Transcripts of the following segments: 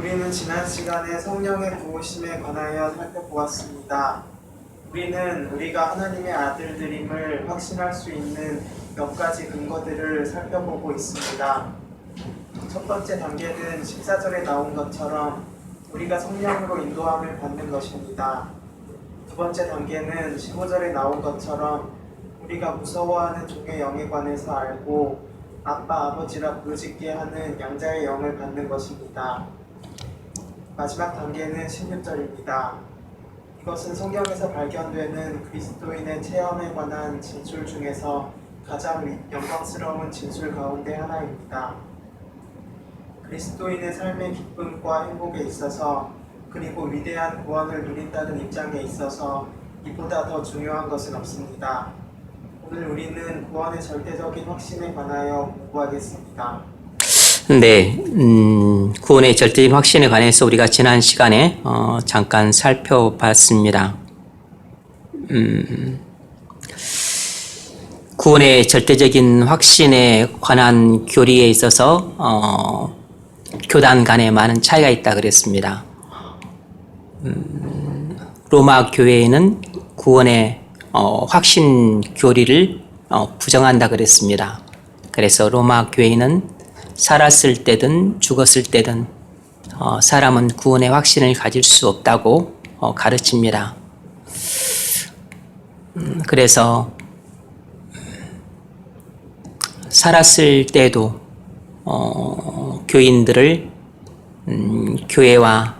우리는 지난 시간에 성령의 부으심에 관하여 살펴보았습니다. 우리는 우리가 하나님의 아들들임을 확신할 수 있는 몇 가지 근거들을 살펴보고 있습니다. 첫 번째 단계는 14절에 나온 것처럼 우리가 성령으로 인도함을 받는 것입니다. 두 번째 단계는 15절에 나온 것처럼 우리가 무서워하는 종의 영에 관해서 알고 아빠, 아버지라 부르짖게 하는 양자의 영을 받는 것입니다. 마지막 단계는 16절입니다. 이것은 성경에서 발견되는 그리스도인의 체험에 관한 진술 중에서 가장 영광스러운 진술 가운데 하나입니다. 그리스도인의 삶의 기쁨과 행복에 있어서 그리고 위대한 구원을 누린다는 입장에 있어서 이보다 더 중요한 것은 없습니다. 오늘 우리는 구원의 절대적인 확신에 관하여 공부하겠습니다. 네, 구원의 절대적인 확신에 관해서 우리가 지난 시간에 잠깐 살펴봤습니다. 구원의 절대적인 확신에 관한 교리에 있어서 교단 간에 많은 차이가 있다 그랬습니다. 로마 교회에는 구원의 확신 교리를 부정한다 그랬습니다. 그래서 로마 교회는 살았을 때든 죽었을 때든 사람은 구원의 확신을 가질 수 없다고 가르칩니다. 그래서 살았을 때도 교인들을 교회와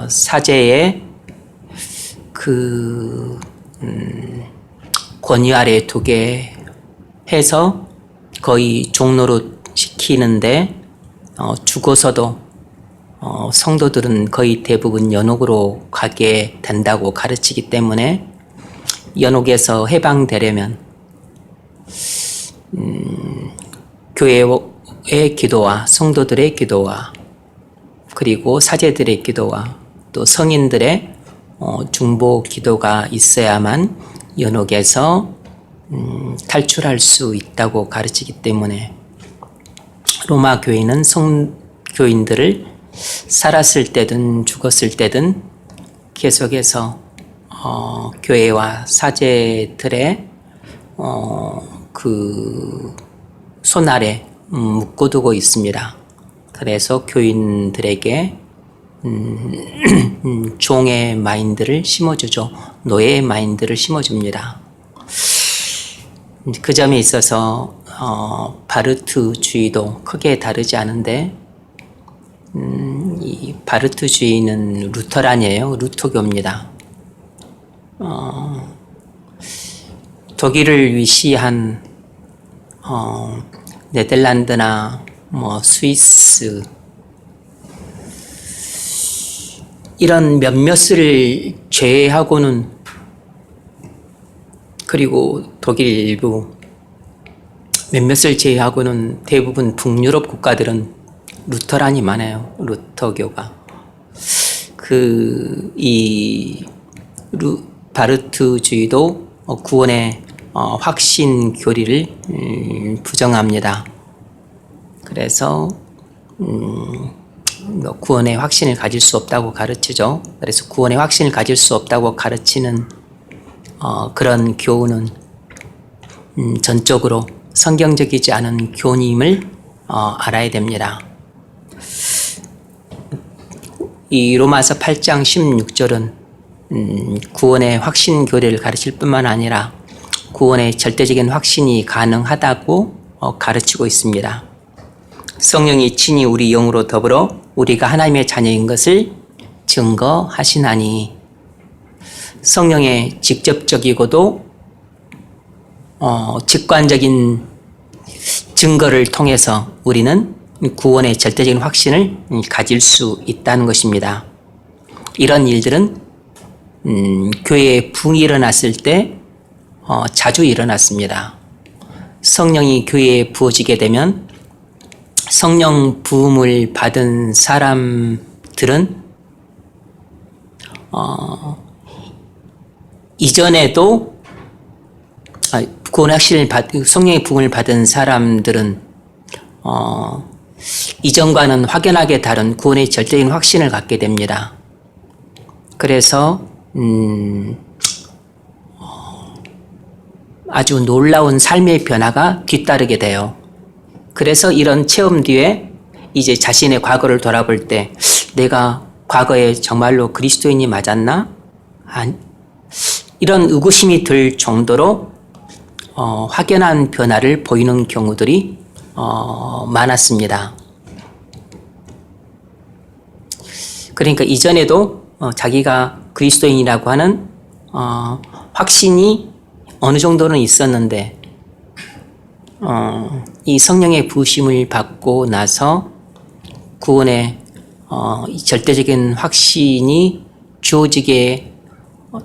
사제의 그 권위 아래 두게 해서 거의 종로로 시키는데 죽어서도 성도들은 거의 대부분 연옥으로 가게 된다고 가르치기 때문에 연옥에서 해방되려면 교회의 기도와 성도들의 기도와 그리고 사제들의 기도와 또 성인들의 중보 기도가 있어야만 연옥에서 탈출할 수 있다고 가르치기 때문에 로마 교회는 성교인들을 살았을 때든 죽었을 때든 계속해서 교회와 사제들의 그 손 아래 묶어두고 있습니다. 그래서 교인들에게 종의 마인드를 심어주죠. 노예의 마인드를 심어줍니다. 그 점에 있어서 바르트주의도 크게 다르지 않은데 이 바르트주의는 루터란이에요. 루터교입니다. 독일을 위시한 네덜란드나 스위스 이런 몇몇을 제외하고는 그리고 독일 일부 몇몇을 제외하고는 대부분 북유럽 국가들은 루터란이 많아요. 루터교가. 바르트주의도 구원의 확신 교리를 부정합니다. 그래서 구원의 확신을 가질 수 없다고 가르치죠. 그래서 구원의 확신을 가질 수 없다고 가르치는 그런 교훈은 전적으로 성경적이지 않은 교훈임을 알아야 됩니다. 이 로마서 8장 16절은 구원의 확신 교리를 가르칠 뿐만 아니라 구원의 절대적인 확신이 가능하다고 가르치고 있습니다. 성령이 친히 우리 영으로 더불어 우리가 하나님의 자녀인 것을 증거하시나니 성령의 직접적이고도 직관적인 증거를 통해서 우리는 구원의 절대적인 확신을 가질 수 있다는 것입니다. 이런 일들은 교회에 붕이 일어났을 때 자주 일어났습니다. 성령이 교회에 부어지게 되면 성령 부음을 받은 사람들은 이전에도 구원의 확신을 성령의 부음을 받은 사람들은 이전과는 확연하게 다른 구원의 절대적인 확신을 갖게 됩니다. 그래서 아주 놀라운 삶의 변화가 뒤따르게 돼요. 그래서 이런 체험 뒤에 이제 자신의 과거를 돌아볼 때 내가 과거에 정말로 그리스도인이 맞았나? 이런 의구심이 들 정도로 확연한 변화를 보이는 경우들이 많았습니다. 그러니까 이전에도 자기가 그리스도인이라고 하는 확신이 어느 정도는 있었는데 이 성령의 부으심을 받고 나서 구원의 절대적인 확신이 주어지게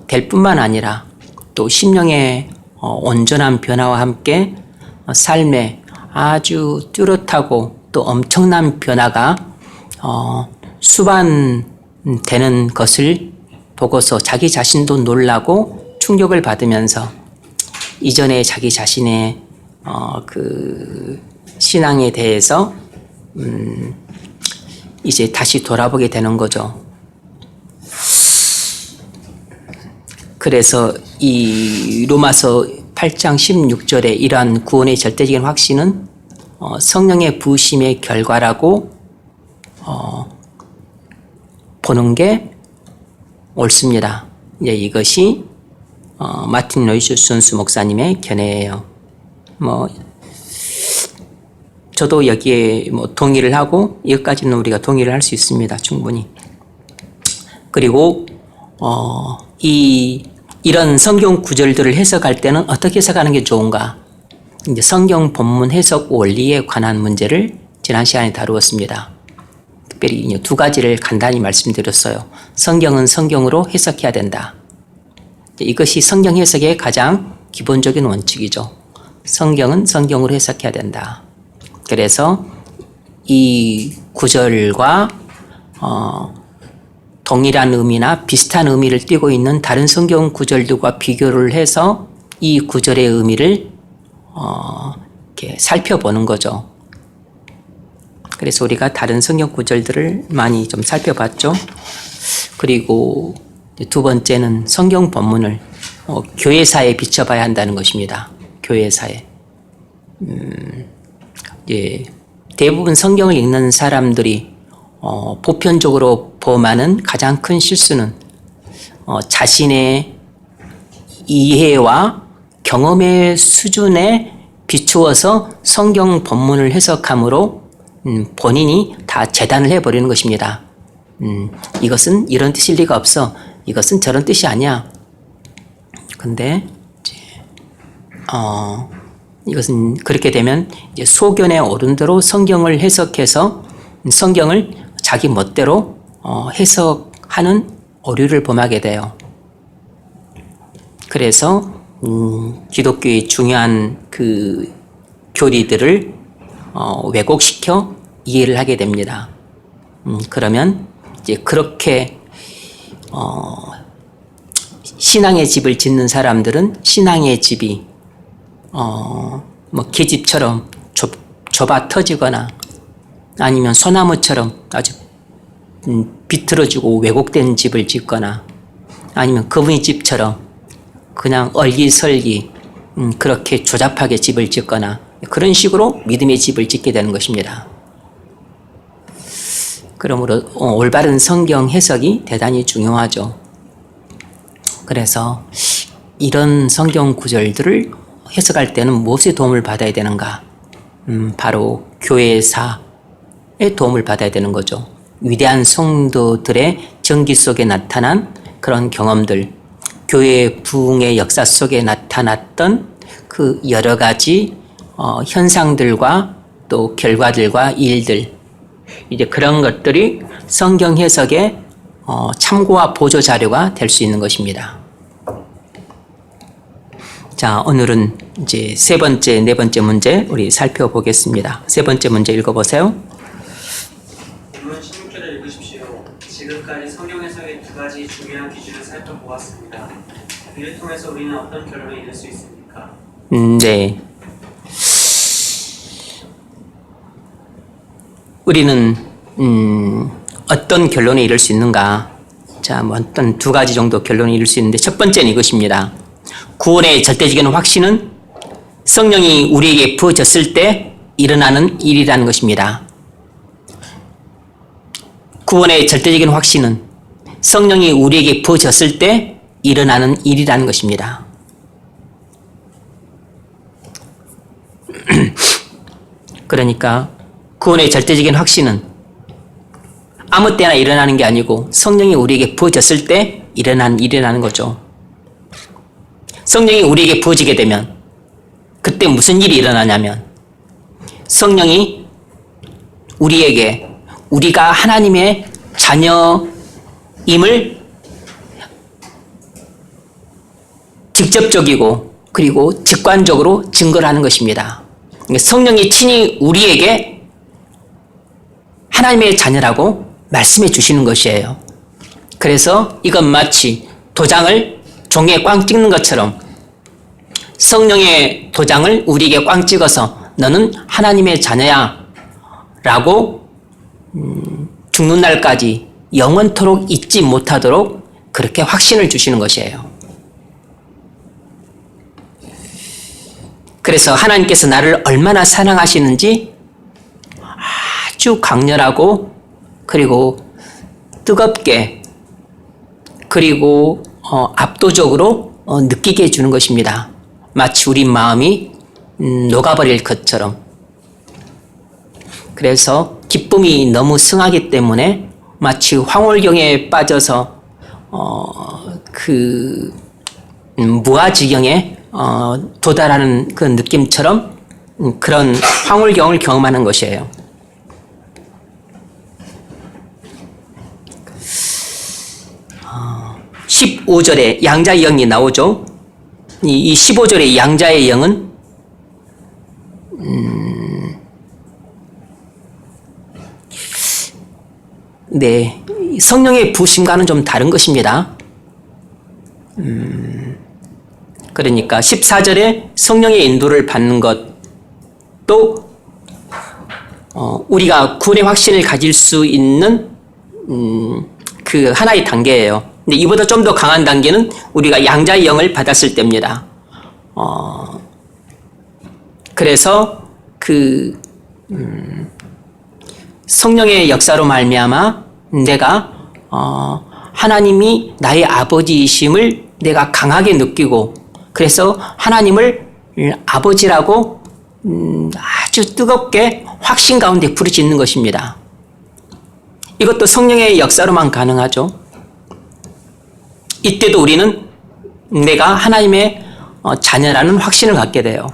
될 뿐만 아니라 또 심령의 온전한 변화와 함께 삶에 아주 뚜렷하고 또 엄청난 변화가 수반되는 것을 보고서 자기 자신도 놀라고 충격을 받으면서 이전에 자기 자신의 그 신앙에 대해서 이제 다시 돌아보게 되는 거죠. 그래서 이 로마서 8장 16절에 이러한 구원의 절대적인 확신은 성령의 부으심의 결과라고 보는 게 옳습니다. 이제 이것이 마틴 로이스 순수 목사님의 견해예요. 저도 여기에 동의를 하고 여기까지는 우리가 동의를 할 수 있습니다. 충분히. 그리고 이런 성경 구절들을 해석할 때는 어떻게 해석하는 게 좋은가? 이제 성경 본문 해석 원리에 관한 문제를 지난 시간에 다루었습니다. 특별히 두 가지를 간단히 말씀드렸어요. 성경은 성경으로 해석해야 된다. 이것이 성경 해석의 가장 기본적인 원칙이죠. 성경은 성경으로 해석해야 된다. 그래서 이 구절과 동일한 의미나 비슷한 의미를 띠고 있는 다른 성경 구절들과 비교를 해서 이 구절의 의미를 이렇게 살펴보는 거죠. 그래서 우리가 다른 성경 구절들을 많이 좀 살펴봤죠. 그리고 두 번째는 성경 본문을 교회사에 비춰봐야 한다는 것입니다. 교회사에. 대부분 성경을 읽는 사람들이 보편적으로 범하는 가장 큰 실수는 자신의 이해와 경험의 수준에 비추어서 성경 본문을 해석함으로 본인이 다 재단을 해버리는 것입니다. 이것은 이런 뜻일 리가 없어. 이것은 저런 뜻이 아니야. 근데 이것은 그렇게 되면 이제 소견에 오른 대로 성경을 해석해서 성경을 자기 멋대로 해석하는 오류를 범하게 돼요. 그래서 기독교의 중요한 그 교리들을 왜곡시켜 이해를 하게 됩니다. 그러면 이제 그렇게 신앙의 집을 짓는 사람들은 신앙의 집이 계집처럼 좁아 터지거나 아니면 소나무처럼 아주 비틀어지고 왜곡된 집을 짓거나 아니면 그분의 집처럼 그냥 얼기설기 그렇게 조잡하게 집을 짓거나 그런 식으로 믿음의 집을 짓게 되는 것입니다. 그러므로 올바른 성경 해석이 대단히 중요하죠. 그래서 이런 성경 구절들을 해석할 때는 무엇의 도움을 받아야 되는가? 바로 교회사의 도움을 받아야 되는 거죠. 위대한 성도들의 전기 속에 나타난 그런 경험들, 교회 부흥의 역사 속에 나타났던 그 여러 가지 현상들과 또 결과들과 일들, 이제 그런 것들이 성경 해석의 참고와 보조 자료가 될 수 있는 것입니다. 자, 오늘은 이제 세 번째, 네 번째 문제 우리 살펴보겠습니다. 세 번째 문제 읽어보세요. 본문 16절을 읽으십시오. 지금까지 성경 해석의 두 가지 중요한 기준을 살펴보았습니다. 이를 통해서 우리는 어떤 결론을 이룰 수 있습니까? 네. 우리는 어떤 결론에 이를 수 있는가? 자, 뭐 어떤 두 가지 정도 결론에 이를 수 있는데 첫 번째는 이것입니다. 구원의 절대적인 확신은 성령이 우리에게 부어졌을 때 일어나는 일이라는 것입니다. 구원의 절대적인 확신은 성령이 우리에게 부어졌을 때 일어나는 일이라는 것입니다. 그러니까 구원의 절대적인 확신은 아무 때나 일어나는 게 아니고 성령이 우리에게 부어졌을 때 일어나는 일이라는 거죠. 성령이 우리에게 부어지게 되면 그때 무슨 일이 일어나냐면 성령이 우리에게 우리가 하나님의 자녀임을 직접적이고 그리고 직관적으로 증거를 하는 것입니다. 성령이 친히 우리에게 하나님의 자녀라고 말씀해 주시는 것이에요. 그래서 이건 마치 도장을 종이에 꽝 찍는 것처럼 성령의 도장을 우리에게 꽝 찍어서 너는 하나님의 자녀야 라고 죽는 날까지 영원토록 잊지 못하도록 그렇게 확신을 주시는 것이에요. 그래서 하나님께서 나를 얼마나 사랑하시는지 아주 강렬하고 그리고 뜨겁게 그리고 압도적으로 느끼게 해주는 것입니다. 마치 우리 마음이 녹아버릴 것처럼. 그래서 기쁨이 너무 승하기 때문에 마치 황홀경에 빠져서 무아지경에 도달하는 그 느낌처럼 그런 황홀경을 경험하는 것이에요. 15절에 양자의 영이 나오죠. 이 15절의 양자의 영은 네, 성령의 부심과는 좀 다른 것입니다. 그러니까 14절에 성령의 인도를 받는 것도 우리가 구원의 확신을 가질 수 있는 그 하나의 단계예요. 근데 이보다 좀 더 강한 단계는 우리가 양자의 영을 받았을 때입니다. 그래서 그 성령의 역사로 말미암아 내가 하나님이 나의 아버지이심을 내가 강하게 느끼고 그래서 하나님을 아버지라고 아주 뜨겁게 확신 가운데 부르짖는 것입니다. 이것도 성령의 역사로만 가능하죠. 이때도 우리는 내가 하나님의 자녀라는 확신을 갖게 돼요.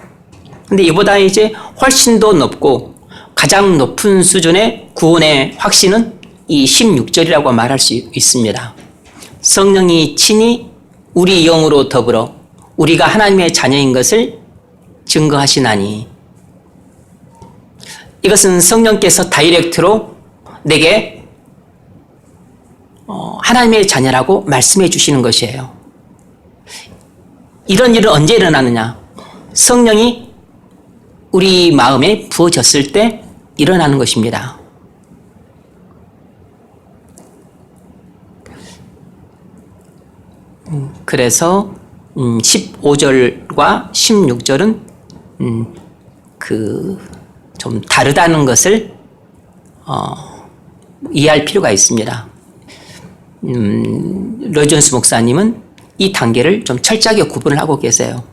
근데 이보다 이제 훨씬 더 높고 가장 높은 수준의 구원의 확신은 이 16절이라고 말할 수 있습니다. 성령이 친히 우리 영으로 더불어 우리가 하나님의 자녀인 것을 증거하시나니. 이것은 성령께서 다이렉트로 내게 하나님의 자녀라고 말씀해 주시는 것이에요. 이런 일은 언제 일어나느냐? 성령이 우리 마음에 부어졌을 때 일어나는 것입니다. 그래서 15절과 16절은 좀 다르다는 것을 이해할 필요가 있습니다. 로이존스 목사님은 이 단계를 좀 철저하게 구분을 하고 계세요.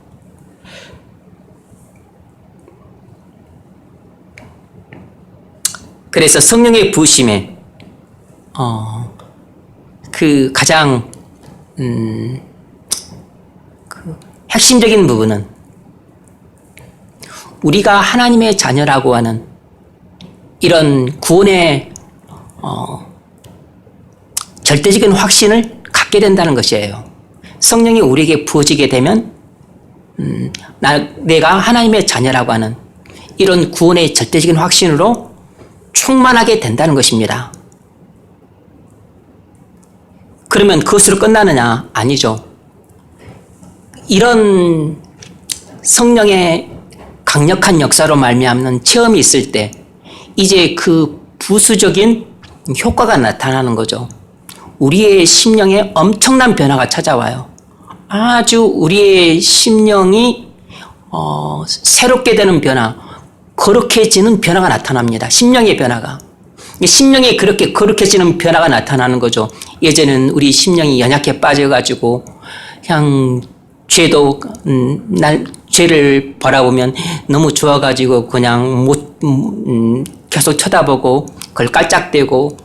그래서 성령의 부으심에 그 가장 핵심적인 부분은 우리가 하나님의 자녀라고 하는 이런 구원의 절대적인 확신을 갖게 된다는 것이에요. 성령이 우리에게 부어지게 되면 내가 하나님의 자녀라고 하는 이런 구원의 절대적인 확신으로 충만하게 된다는 것입니다. 그러면 그것으로 끝나느냐? 아니죠. 이런 성령의 강력한 역사로 말미암는 체험이 있을 때 이제 그 부수적인 효과가 나타나는 거죠. 우리의 심령에 엄청난 변화가 찾아와요. 아주 우리의 심령이 새롭게 되는 변화, 거룩해지는 변화가 나타납니다. 심령의 변화가. 심령이 그렇게 거룩해지는 변화가 나타나는 거죠. 예전에는 우리 심령이 연약해 빠져가지고 그냥 죄를 바라보면 너무 좋아가지고 그냥 계속 쳐다보고 그걸 깔짝대고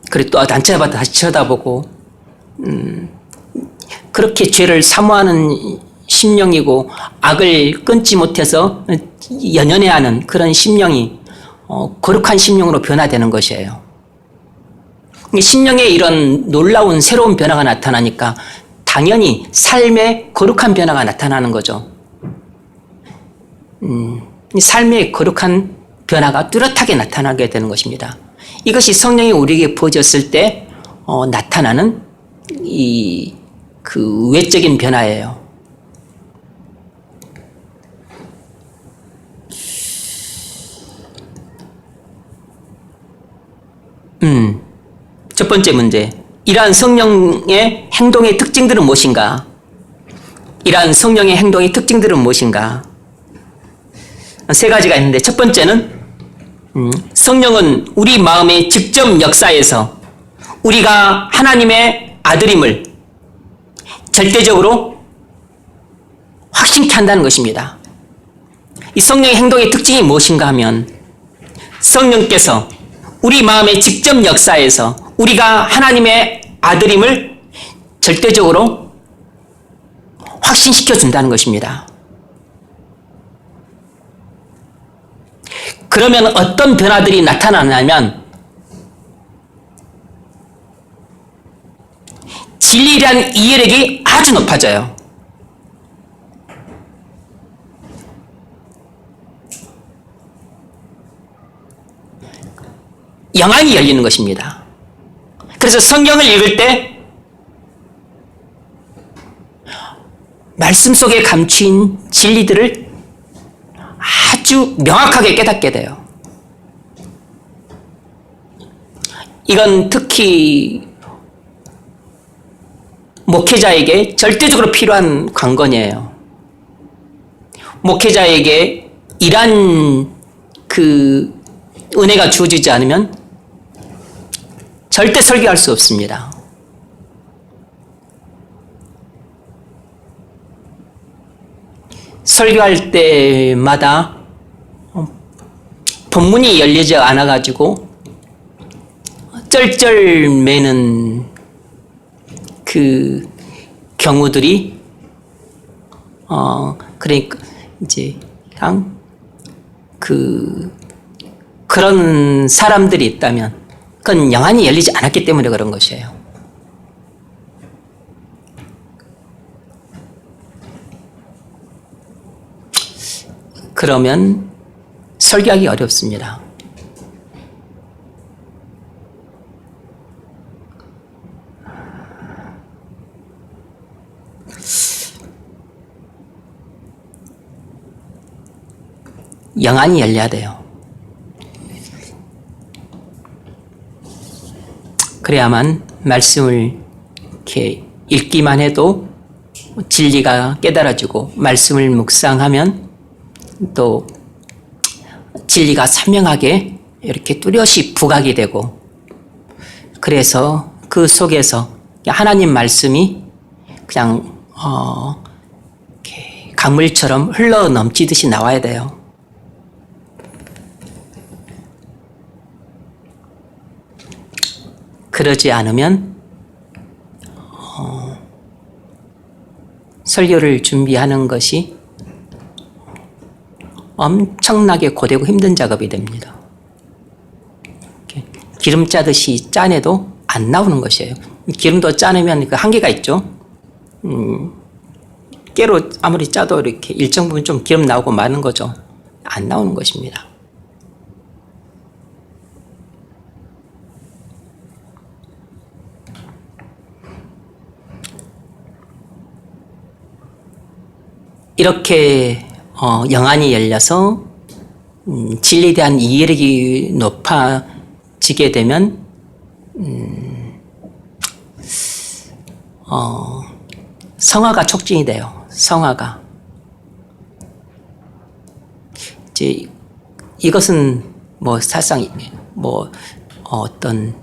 그리고 또 앉혀봐도 다시 쳐다보고 그렇게 죄를 사모하는 심령이고 악을 끊지 못해서 연연해하는 그런 심령이 거룩한 심령으로 변화되는 것이에요. 심령에 이런 놀라운 새로운 변화가 나타나니까 당연히 삶에 거룩한 변화가 나타나는 거죠. 삶의 거룩한 변화가 뚜렷하게 나타나게 되는 것입니다. 이것이 성령이 우리에게 부어졌을 때 나타나는 그 외적인 변화예요. 첫 번째 문제. 이러한 성령의 행동의 특징들은 무엇인가? 이러한 성령의 행동의 특징들은 무엇인가? 세 가지가 있는데 첫 번째는 성령은 우리 마음의 직접 역사에서 우리가 하나님의 아들임을 절대적으로 확신케 한다는 것입니다. 이 성령의 행동의 특징이 무엇인가 하면 성령께서 우리 마음의 직접 역사에서 우리가 하나님의 아들임을 절대적으로 확신시켜 준다는 것입니다. 그러면 어떤 변화들이 나타나냐면 진리에 대한 이해력이 아주 높아져요. 영안이 열리는 것입니다. 그래서 성경을 읽을 때 말씀 속에 감추인 진리들을 아주 명확하게 깨닫게 돼요. 이건 특히 목회자에게 절대적으로 필요한 관건이에요. 목회자에게 이러한 그 은혜가 주어지지 않으면 절대 설교할 수 없습니다. 설교할 때마다 본문이 열리지 않아가지고 쩔쩔매는 그 경우들이 그러니까 이제 그냥 그런 사람들이 있다면 그건 영안이 열리지 않았기 때문에 그런 것이에요. 그러면 설교하기 어렵습니다. 영안이 열려야 돼요. 그래야만 말씀을 이렇게 읽기만 해도 진리가 깨달아지고 말씀을 묵상하면 또 진리가 선명하게 이렇게 뚜렷이 부각이 되고 그래서 그 속에서 하나님 말씀이 그냥 이렇게 강물처럼 흘러 넘치듯이 나와야 돼요. 그러지 않으면 설교를 준비하는 것이 엄청나게 고되고 힘든 작업이 됩니다. 기름 짜듯이 짜내도 안 나오는 것이에요. 기름도 짜내면 그 한계가 있죠. 깨로 아무리 짜도 이렇게 일정 부분 좀 기름 나오고 마는 거죠. 안 나오는 것입니다. 이렇게 영안이 열려서 진리에 대한 이해력이 높아지게 되면 성화가 촉진이 돼요. 성화가. 이제 이것은 뭐 사실상 뭐 어떤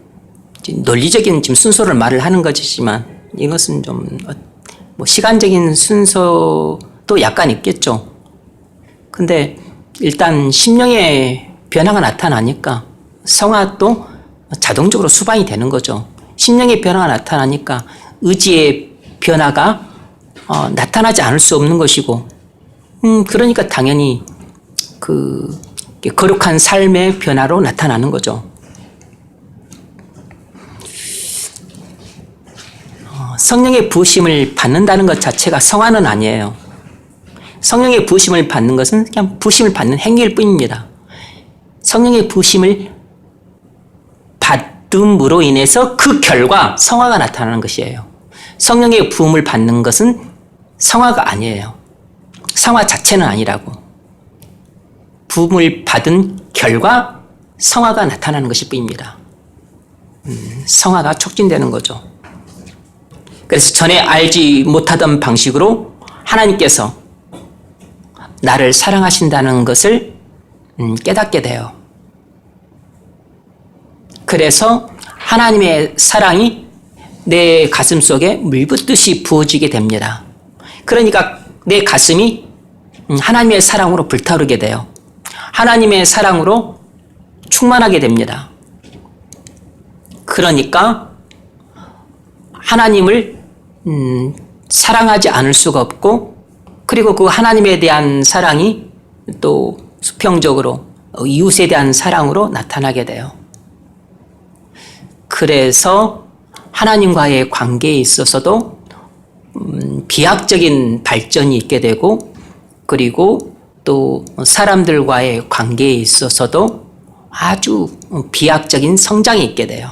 논리적인 지금 순서를 말을 하는 것이지만 이것은 좀 뭐 시간적인 순서도 약간 있겠죠. 근데 일단 심령의 변화가 나타나니까 성화도 자동적으로 수반이 되는 거죠. 심령의 변화가 나타나니까 의지의 변화가 나타나지 않을 수 없는 것이고, 그러니까 당연히 그 거룩한 삶의 변화로 나타나는 거죠. 성령의 부으심을 받는다는 것 자체가 성화는 아니에요. 성령의 부으심을 받는 것은 그냥 부으심을 받는 행위일 뿐입니다. 성령의 부으심을 받음으로 인해서 그 결과 성화가 나타나는 것이에요. 성령의 부음을 받는 것은 성화가 아니에요. 성화 자체는 아니라고. 부음을 받은 결과 성화가 나타나는 것일 뿐입니다. 성화가 촉진되는 거죠. 그래서 전에 알지 못하던 방식으로 하나님께서 나를 사랑하신다는 것을 깨닫게 돼요. 그래서 하나님의 사랑이 내 가슴 속에 물붓듯이 부어지게 됩니다. 그러니까 내 가슴이 하나님의 사랑으로 불타오르게 돼요. 하나님의 사랑으로 충만하게 됩니다. 그러니까 하나님을 사랑하지 않을 수가 없고, 그리고 그 하나님에 대한 사랑이 또 수평적으로 이웃에 대한 사랑으로 나타나게 돼요. 그래서 하나님과의 관계에 있어서도 비약적인 발전이 있게 되고, 그리고 또 사람들과의 관계에 있어서도 아주 비약적인 성장이 있게 돼요.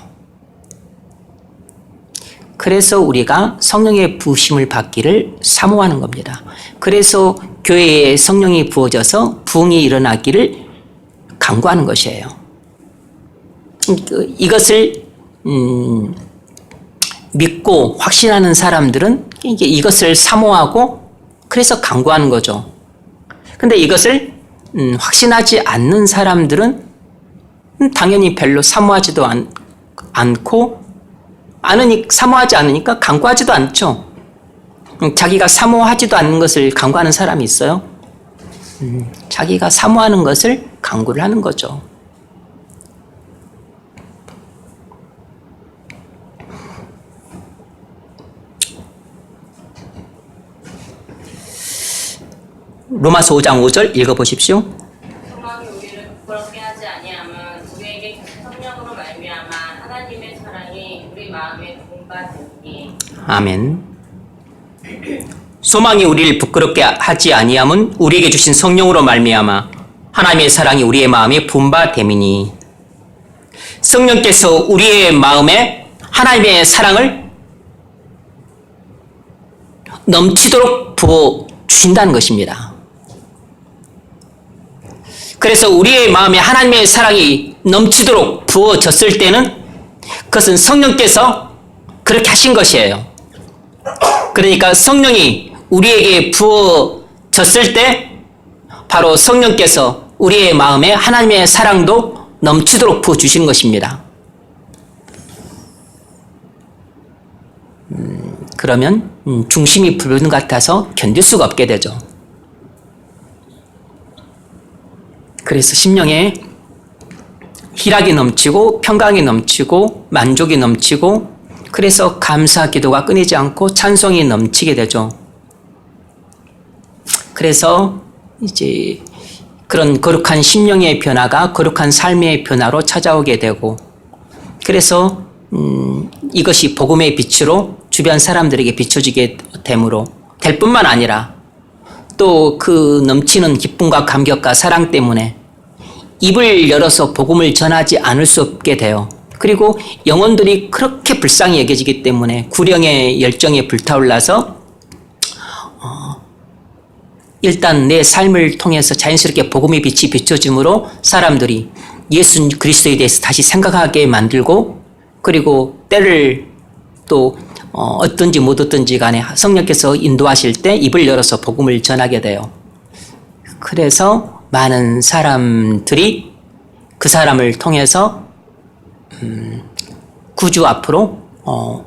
그래서 우리가 성령의 부으심을 받기를 사모하는 겁니다. 그래서 교회에 성령이 부어져서 부흥이 일어나기를 간구하는 것이에요. 이것을 믿고 확신하는 사람들은 이것을 사모하고 그래서 간구하는 거죠. 근데 이것을 확신하지 않는 사람들은 당연히 별로 사모하지도 않고, 사모하지 않으니까 간구하지도 않죠. 자기가 사모하지도 않는 것을 간구하는 사람이 있어요? 자기가 사모하는 것을 간구를 하는 거죠. 로마서 5장 5절 읽어보십시오. 소망이 우리를 부끄럽게 하지 아니함은 우리에게 성령으로 말미암아 하나님의 사랑이 우리 마음에 동반되니. 아멘. 소망이 우리를 부끄럽게 하지 아니함은 우리에게 주신 성령으로 말미암아 하나님의 사랑이 우리의 마음에 분바됨이니. 성령께서 우리의 마음에 하나님의 사랑을 넘치도록 부어 주신다는 것입니다. 그래서 우리의 마음에 하나님의 사랑이 넘치도록 부어졌을 때는 그것은 성령께서 그렇게 하신 것이에요. 그러니까 성령이 우리에게 부어졌을 때 바로 성령께서 우리의 마음에 하나님의 사랑도 넘치도록 부어주시는 것입니다. 그러면 중심이 불붙는 것 같아서 견딜 수가 없게 되죠. 그래서 심령에 희락이 넘치고 평강이 넘치고 만족이 넘치고, 그래서 감사 기도가 끊이지 않고 찬송이 넘치게 되죠. 그래서 이제 그런 거룩한 심령의 변화가 거룩한 삶의 변화로 찾아오게 되고, 그래서 이것이 복음의 빛으로 주변 사람들에게 비춰지게 될 뿐만 아니라 또 그 넘치는 기쁨과 감격과 사랑 때문에 입을 열어서 복음을 전하지 않을 수 없게 돼요. 그리고 영혼들이 그렇게 불쌍히 여겨지기 때문에 구령의 열정에 불타올라서 일단 내 삶을 통해서 자연스럽게 복음의 빛이 비춰짐으로 사람들이 예수 그리스도에 대해서 다시 생각하게 만들고, 그리고 때를 또 어떤지 못 어떤지 간에 성령께서 인도하실 때 입을 열어서 복음을 전하게 돼요. 그래서 많은 사람들이 그 사람을 통해서 구주 앞으로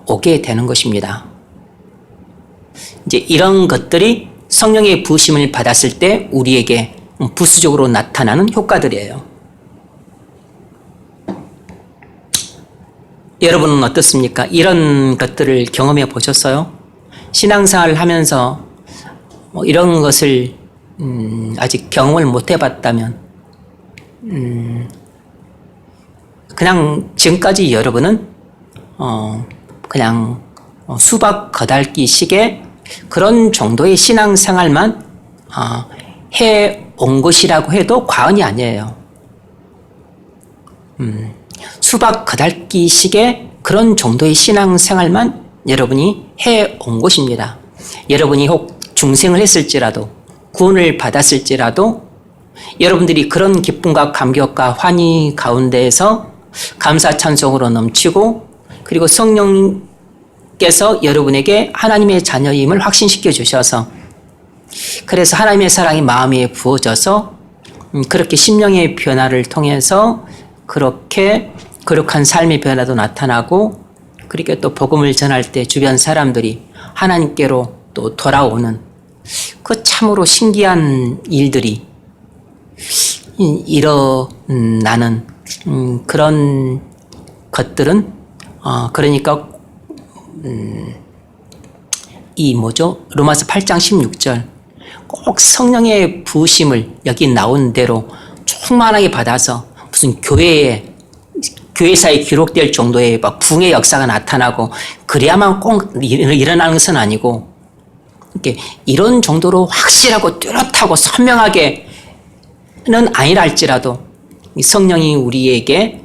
오게 되는 것입니다. 이제 이런 것들이 성령의 부으심을 받았을 때 우리에게 부수적으로 나타나는 효과들이에요. 여러분은 어떻습니까? 이런 것들을 경험해 보셨어요? 신앙생활을 하면서 이런 것을 아직 경험을 못 해봤다면 그냥 지금까지 여러분은 그냥 수박 거달기 식의 그런 정도의 신앙생활만 해온 것이라고 해도 과언이 아니에요. 수박 거달기 식의 그런 정도의 신앙생활만 여러분이 해온 것입니다. 여러분이 혹 중생을 했을지라도, 구원을 받았을지라도 여러분들이 그런 기쁨과 감격과 환희 가운데에서 감사 찬송으로 넘치고, 그리고 성령께서 여러분에게 하나님의 자녀임을 확신시켜 주셔서, 그래서 하나님의 사랑이 마음에 부어져서 그렇게 심령의 변화를 통해서 그렇게 거룩한 삶의 변화도 나타나고, 그렇게 또 복음을 전할 때 주변 사람들이 하나님께로 또 돌아오는 그 참으로 신기한 일들이 일어나는 그런 것들은 그러니까 이 뭐죠? 로마서 8장 16절 꼭 성령의 부으심을 여기 나온 대로 충만하게 받아서 무슨 교회사에 기록될 정도의 막 부흥의 역사가 나타나고 그래야만 꼭 일어나는 것은 아니고, 이렇게 이런 정도로 확실하고 뚜렷하고 선명하게는 아니라 할지라도 성령이 우리에게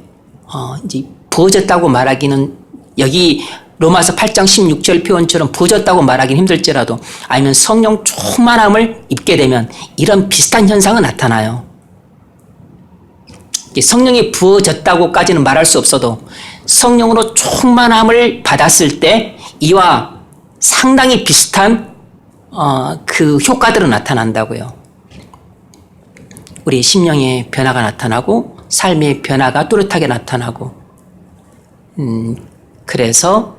이제 부어졌다고 말하기는, 여기 로마서 8장 16절 표현처럼 부어졌다고 말하기는 힘들지라도, 아니면 성령 충만함을 입게 되면 이런 비슷한 현상은 나타나요. 성령이 부어졌다고까지는 말할 수 없어도 성령으로 충만함을 받았을 때 이와 상당히 비슷한 그 효과들은 나타난다고요. 우리 심령의 변화가 나타나고 삶의 변화가 뚜렷하게 나타나고, 그래서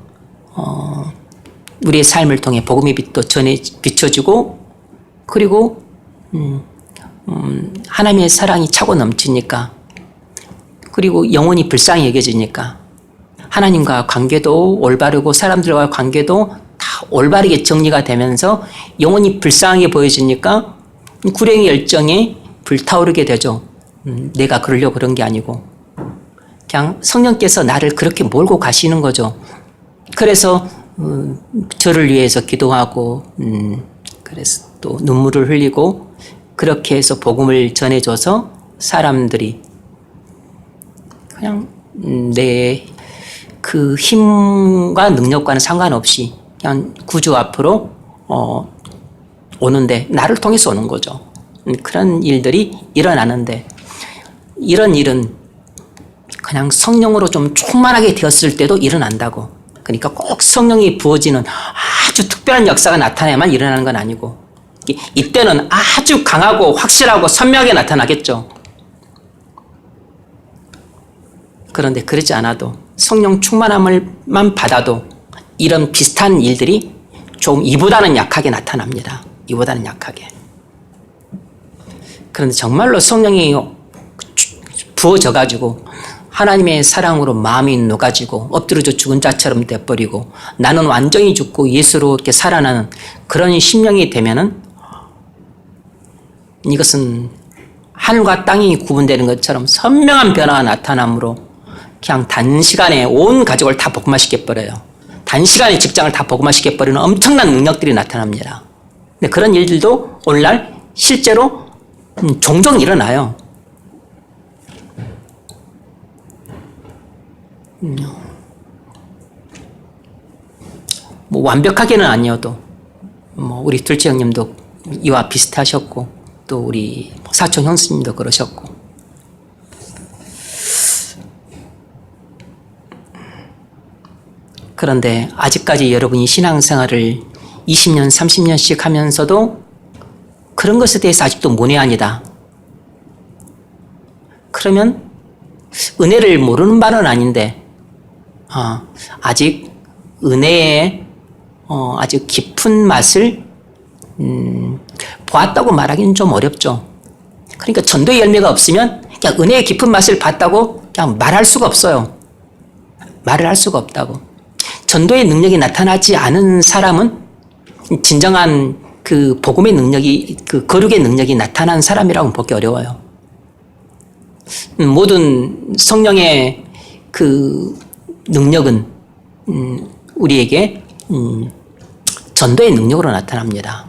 우리의 삶을 통해 복음의 빛도 비춰지고, 그리고 하나님의 사랑이 차고 넘치니까, 그리고 영혼이 불쌍히 여겨지니까 하나님과 관계도 올바르고 사람들과 관계도 다 올바르게 정리가 되면서 영혼이 불쌍하게 보여지니까 구령의 열정이 불타오르게 되죠. 내가 그러려고 그런 게 아니고 그냥 성령께서 나를 그렇게 몰고 가시는 거죠. 그래서 저를 위해서 기도하고, 그래서 또 눈물을 흘리고, 그렇게 해서 복음을 전해줘서 사람들이 그냥 내 그 힘과 능력과는 상관없이 그냥 구주 앞으로 오는데, 나를 통해서 오는 거죠. 그런 일들이 일어나는데, 이런 일은 그냥 성령으로 좀 충만하게 되었을 때도 일어난다고. 그러니까 꼭 성령이 부어지는 아주 특별한 역사가 나타나야만 일어나는 건 아니고, 이때는 아주 강하고 확실하고 선명하게 나타나겠죠. 그런데 그러지 않아도 성령 충만함을만 받아도 이런 비슷한 일들이 좀 이보다는 약하게 나타납니다. 이보다는 약하게. 그런데 정말로 성령이 부어져가지고 하나님의 사랑으로 마음이 녹아지고 엎드려져 죽은 자처럼 돼버리고 나는 완전히 죽고 예수로 이렇게 살아나는 그런 심령이 되면은, 이것은 하늘과 땅이 구분되는 것처럼 선명한 변화가 나타나므로 그냥 단시간에 온 가족을 다 복음화시켜버려요. 단시간에 직장을 다 복음화시켜버리는 엄청난 능력들이 나타납니다. 근데 그런 일들도 오늘날 실제로 종종 일어나요. 뭐 완벽하게는 아니어도, 뭐 우리 둘째 형님도 이와 비슷하셨고 또 우리 사촌 형수님도 그러셨고 그런데 아직까지 여러분이 신앙생활을 20년, 30년씩 하면서도 그런 것에 대해서 아직도 문외한이다. 그러면 은혜를 모르는 바는 아닌데 아직 은혜의 아주 깊은 맛을 보았다고 말하기는 좀 어렵죠. 그러니까 전도의 열매가 없으면 그냥 은혜의 깊은 맛을 봤다고 그냥 말할 수가 없어요. 말을 할 수가 없다고. 전도의 능력이 나타나지 않은 사람은 진정한 그 복음의 능력이, 그 거룩의 능력이 나타난 사람이라고 보기 어려워요. 모든 성령의 그 능력은 우리에게 전도의 능력으로 나타납니다.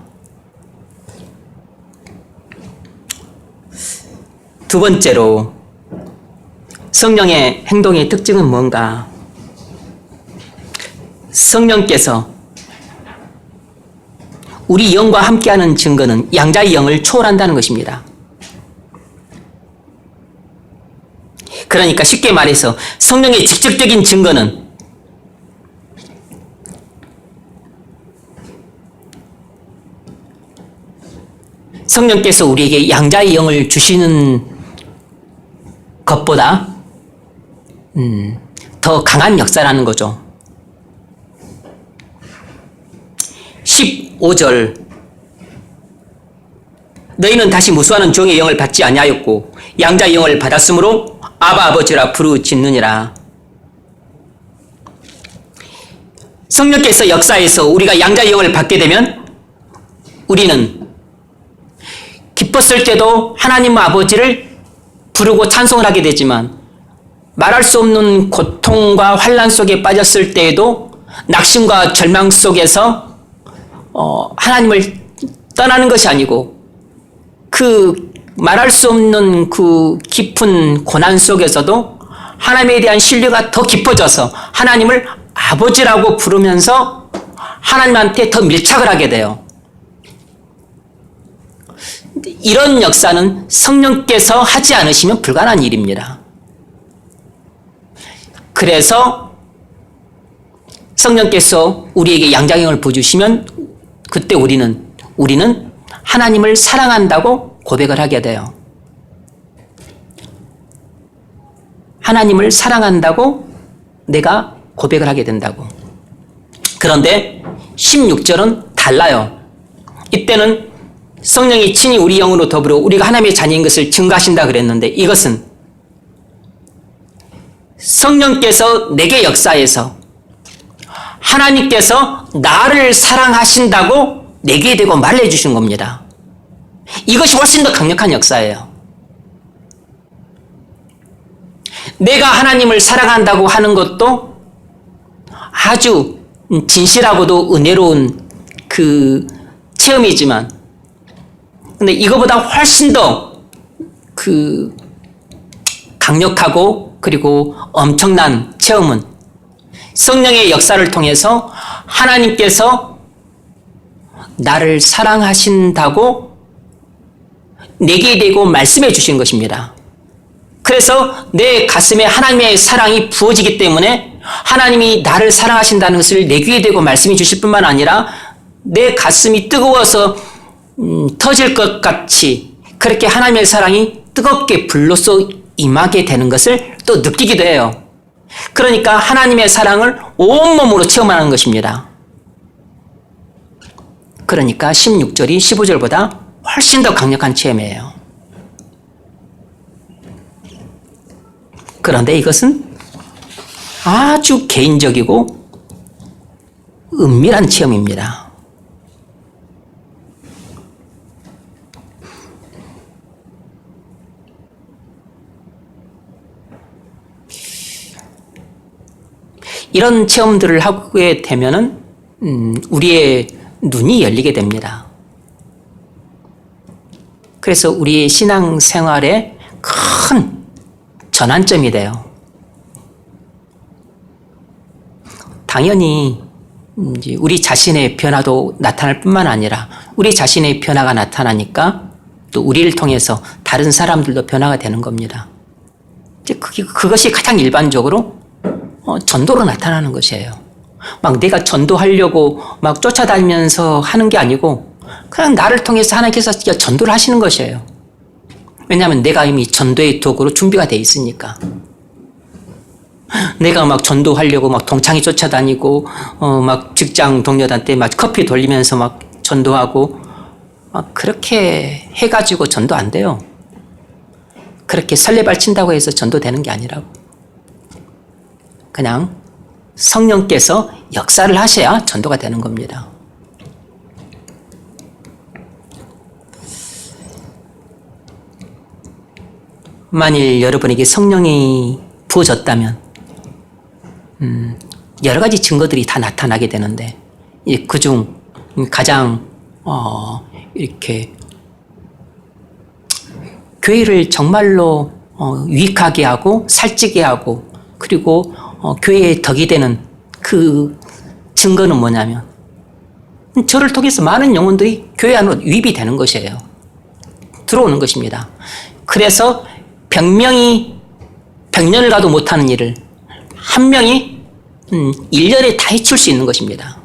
두 번째로 성령의 행동의 특징은 뭔가? 성령께서 우리 영과 함께하는 증거는 양자의 영을 초월한다는 것입니다. 그러니까 쉽게 말해서 성령의 직접적인 증거는 성령께서 우리에게 양자의 영을 주시는 것보다 더 강한 역사라는 거죠. 15절 너희는 다시 무수하는 종의 영을 받지 아니하였고 양자의 영을 받았으므로 아바 아버지라 부르짖느니라. 성령께서 역사에서 우리가 양자의 영을 받게 되면 우리는 기뻤을 때도 하나님 아버지를 부르고 찬송을 하게 되지만 말할 수 없는 고통과 환난 속에 빠졌을 때에도 낙심과 절망 속에서 하나님을 떠나는 것이 아니고 그 말할 수 없는 그 깊은 고난 속에서도 하나님에 대한 신뢰가 더 깊어져서 하나님을 아버지라고 부르면서 하나님한테 더 밀착을 하게 돼요. 이런 역사는 성령께서 하지 않으시면 불가능한 일입니다. 그래서 성령께서 우리에게 양자의 영을 부어주시면 그때 우리는 하나님을 사랑한다고 고백을 하게 돼요. 하나님을 사랑한다고 내가 고백을 하게 된다고. 그런데 16절은 달라요. 이때는 성령이 친히 우리 영으로 더불어 우리가 하나님의 자녀인 것을 증거하신다 그랬는데 이것은 성령께서 내게 역사해서 하나님께서 나를 사랑하신다고 내게 대고 말해 주신 겁니다. 이것이 훨씬 더 강력한 역사예요. 내가 하나님을 사랑한다고 하는 것도 아주 진실하고도 은혜로운 그 체험이지만 근데 이거보다 훨씬 더 그 강력하고 그리고 엄청난 체험은 성령의 역사를 통해서 하나님께서 나를 사랑하신다고 내게 대고 말씀해 주신 것입니다. 그래서 내 가슴에 하나님의 사랑이 부어지기 때문에 하나님이 나를 사랑하신다는 것을 내 귀에 대고 말씀해 주실 뿐만 아니라 내 가슴이 뜨거워서 터질 것 같이 그렇게 하나님의 사랑이 뜨겁게 불로써 임하게 되는 것을 또 느끼기도 해요. 그러니까 하나님의 사랑을 온몸으로 체험하는 것입니다. 그러니까 16절이 15절보다 훨씬 더 강력한 체험이에요. 그런데 이것은 아주 개인적이고 은밀한 체험입니다. 이런 체험들을 하게 되면은 우리의 눈이 열리게 됩니다. 그래서 우리의 신앙생활에 큰 전환점이 돼요. 당연히 이제 우리 자신의 변화도 나타날 뿐만 아니라 우리 자신의 변화가 나타나니까 또 우리를 통해서 다른 사람들도 변화가 되는 겁니다. 이제 그것이 가장 일반적으로 전도로 나타나는 것이에요. 막 내가 전도하려고 막 쫓아다니면서 하는 게 아니고 그냥 나를 통해서 하나님께서 전도를 하시는 것이에요. 왜냐하면 내가 이미 전도의 도구로 준비가 돼 있으니까. 내가 막 전도하려고 막 동창회 쫓아다니고 막 직장 동료한테 막 커피 돌리면서 막 전도하고 막 그렇게 해가지고 전도 안 돼요. 그렇게 설레발 친다고 해서 전도되는 게 아니라고. 그냥 성령께서 역사를 하셔야 전도가 되는 겁니다. 만일 여러분에게 성령이 부어졌다면 여러 가지 증거들이 다 나타나게 되는데 그중 가장 이렇게 교회를 정말로 유익하게 하고 살찌게 하고 그리고 교회의 덕이 되는 그 증거는 뭐냐면 저를 통해서 많은 영혼들이 교회 안으로 유입이 되는 것이에요. 들어오는 것입니다. 그래서 100명이 100년을 가도 못하는 일을 한 명이 1년에 다 해칠 수 있는 것입니다.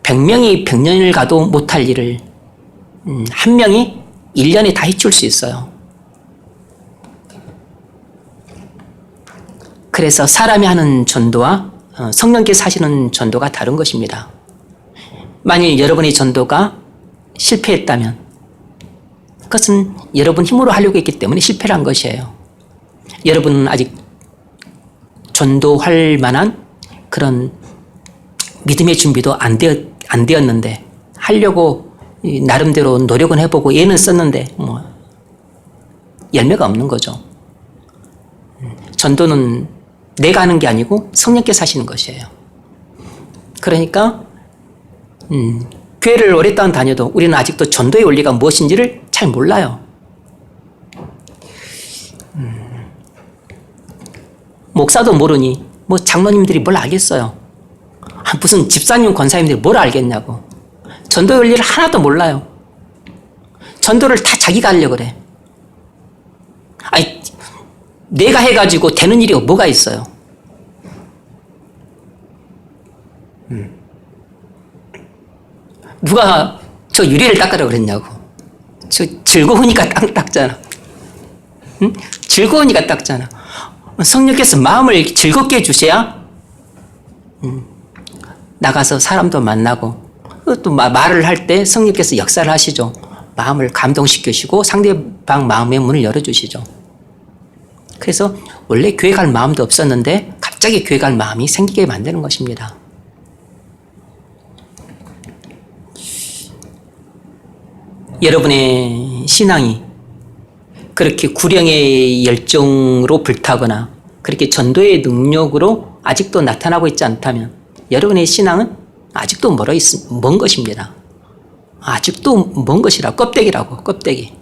(100명이) 100년을 가도 못할 일을 한 명이 1년에 다 해칠 수 있어요. 그래서 사람이 하는 전도와 성령께서 하시는 전도가 다른 것입니다. 만일 여러분의 전도가 실패했다면 그것은 여러분 힘으로 하려고 했기 때문에 실패를 한 것이에요. 여러분은 아직 전도할 만한 그런 믿음의 준비도 안 되었는데 하려고 나름대로 노력은 해보고 애는 썼는데 열매가 없는 거죠. 전도는 내가 하는 게 아니고 성령께서 하시는 것이에요. 그러니까 교회를 오랫동안 다녀도 우리는 아직도 전도의 원리가 무엇인지를 잘 몰라요. 목사도 모르니 뭐 장로님들이 뭘 알겠어요. 무슨 집사님 권사님들이 뭘 알겠냐고. 전도의 원리를 하나도 몰라요. 전도를 다 자기가 하려고 그래. 아니 내가 해가지고 되는 일이 뭐가 있어요. 누가 저 유리를 닦으라고 그랬냐고. 저 즐거우니까 닦잖아. 응? 즐거우니까 닦잖아. 성령께서 마음을 즐겁게 해주셔야 나가서 사람도 만나고 또 말을 할 때 성령께서 역사를 하시죠. 마음을 감동시키시고 상대방 마음의 문을 열어주시죠. 그래서 원래 교회 갈 마음도 없었는데 갑자기 교회 갈 마음이 생기게 만드는 것입니다. 여러분의 신앙이 그렇게 구령의 열정으로 불타거나 그렇게 전도의 능력으로 아직도 나타나고 있지 않다면 여러분의 신앙은 아직도 먼 것입니다. 아직도 먼 것이라 껍데기라고, 껍데기.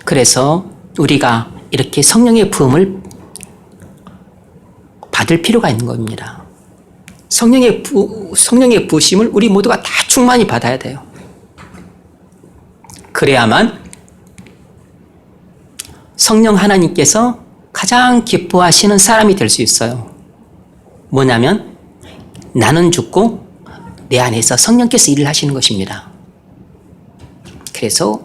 그래서 우리가 이렇게 성령의 부음을 받을 필요가 있는 겁니다. 성령의 부으심을 우리 모두가 다 충만히 받아야 돼요. 그래야만 성령 하나님께서 가장 기뻐하시는 사람이 될 수 있어요. 뭐냐면 나는 죽고 내 안에서 성령께서 일을 하시는 것입니다. 그래서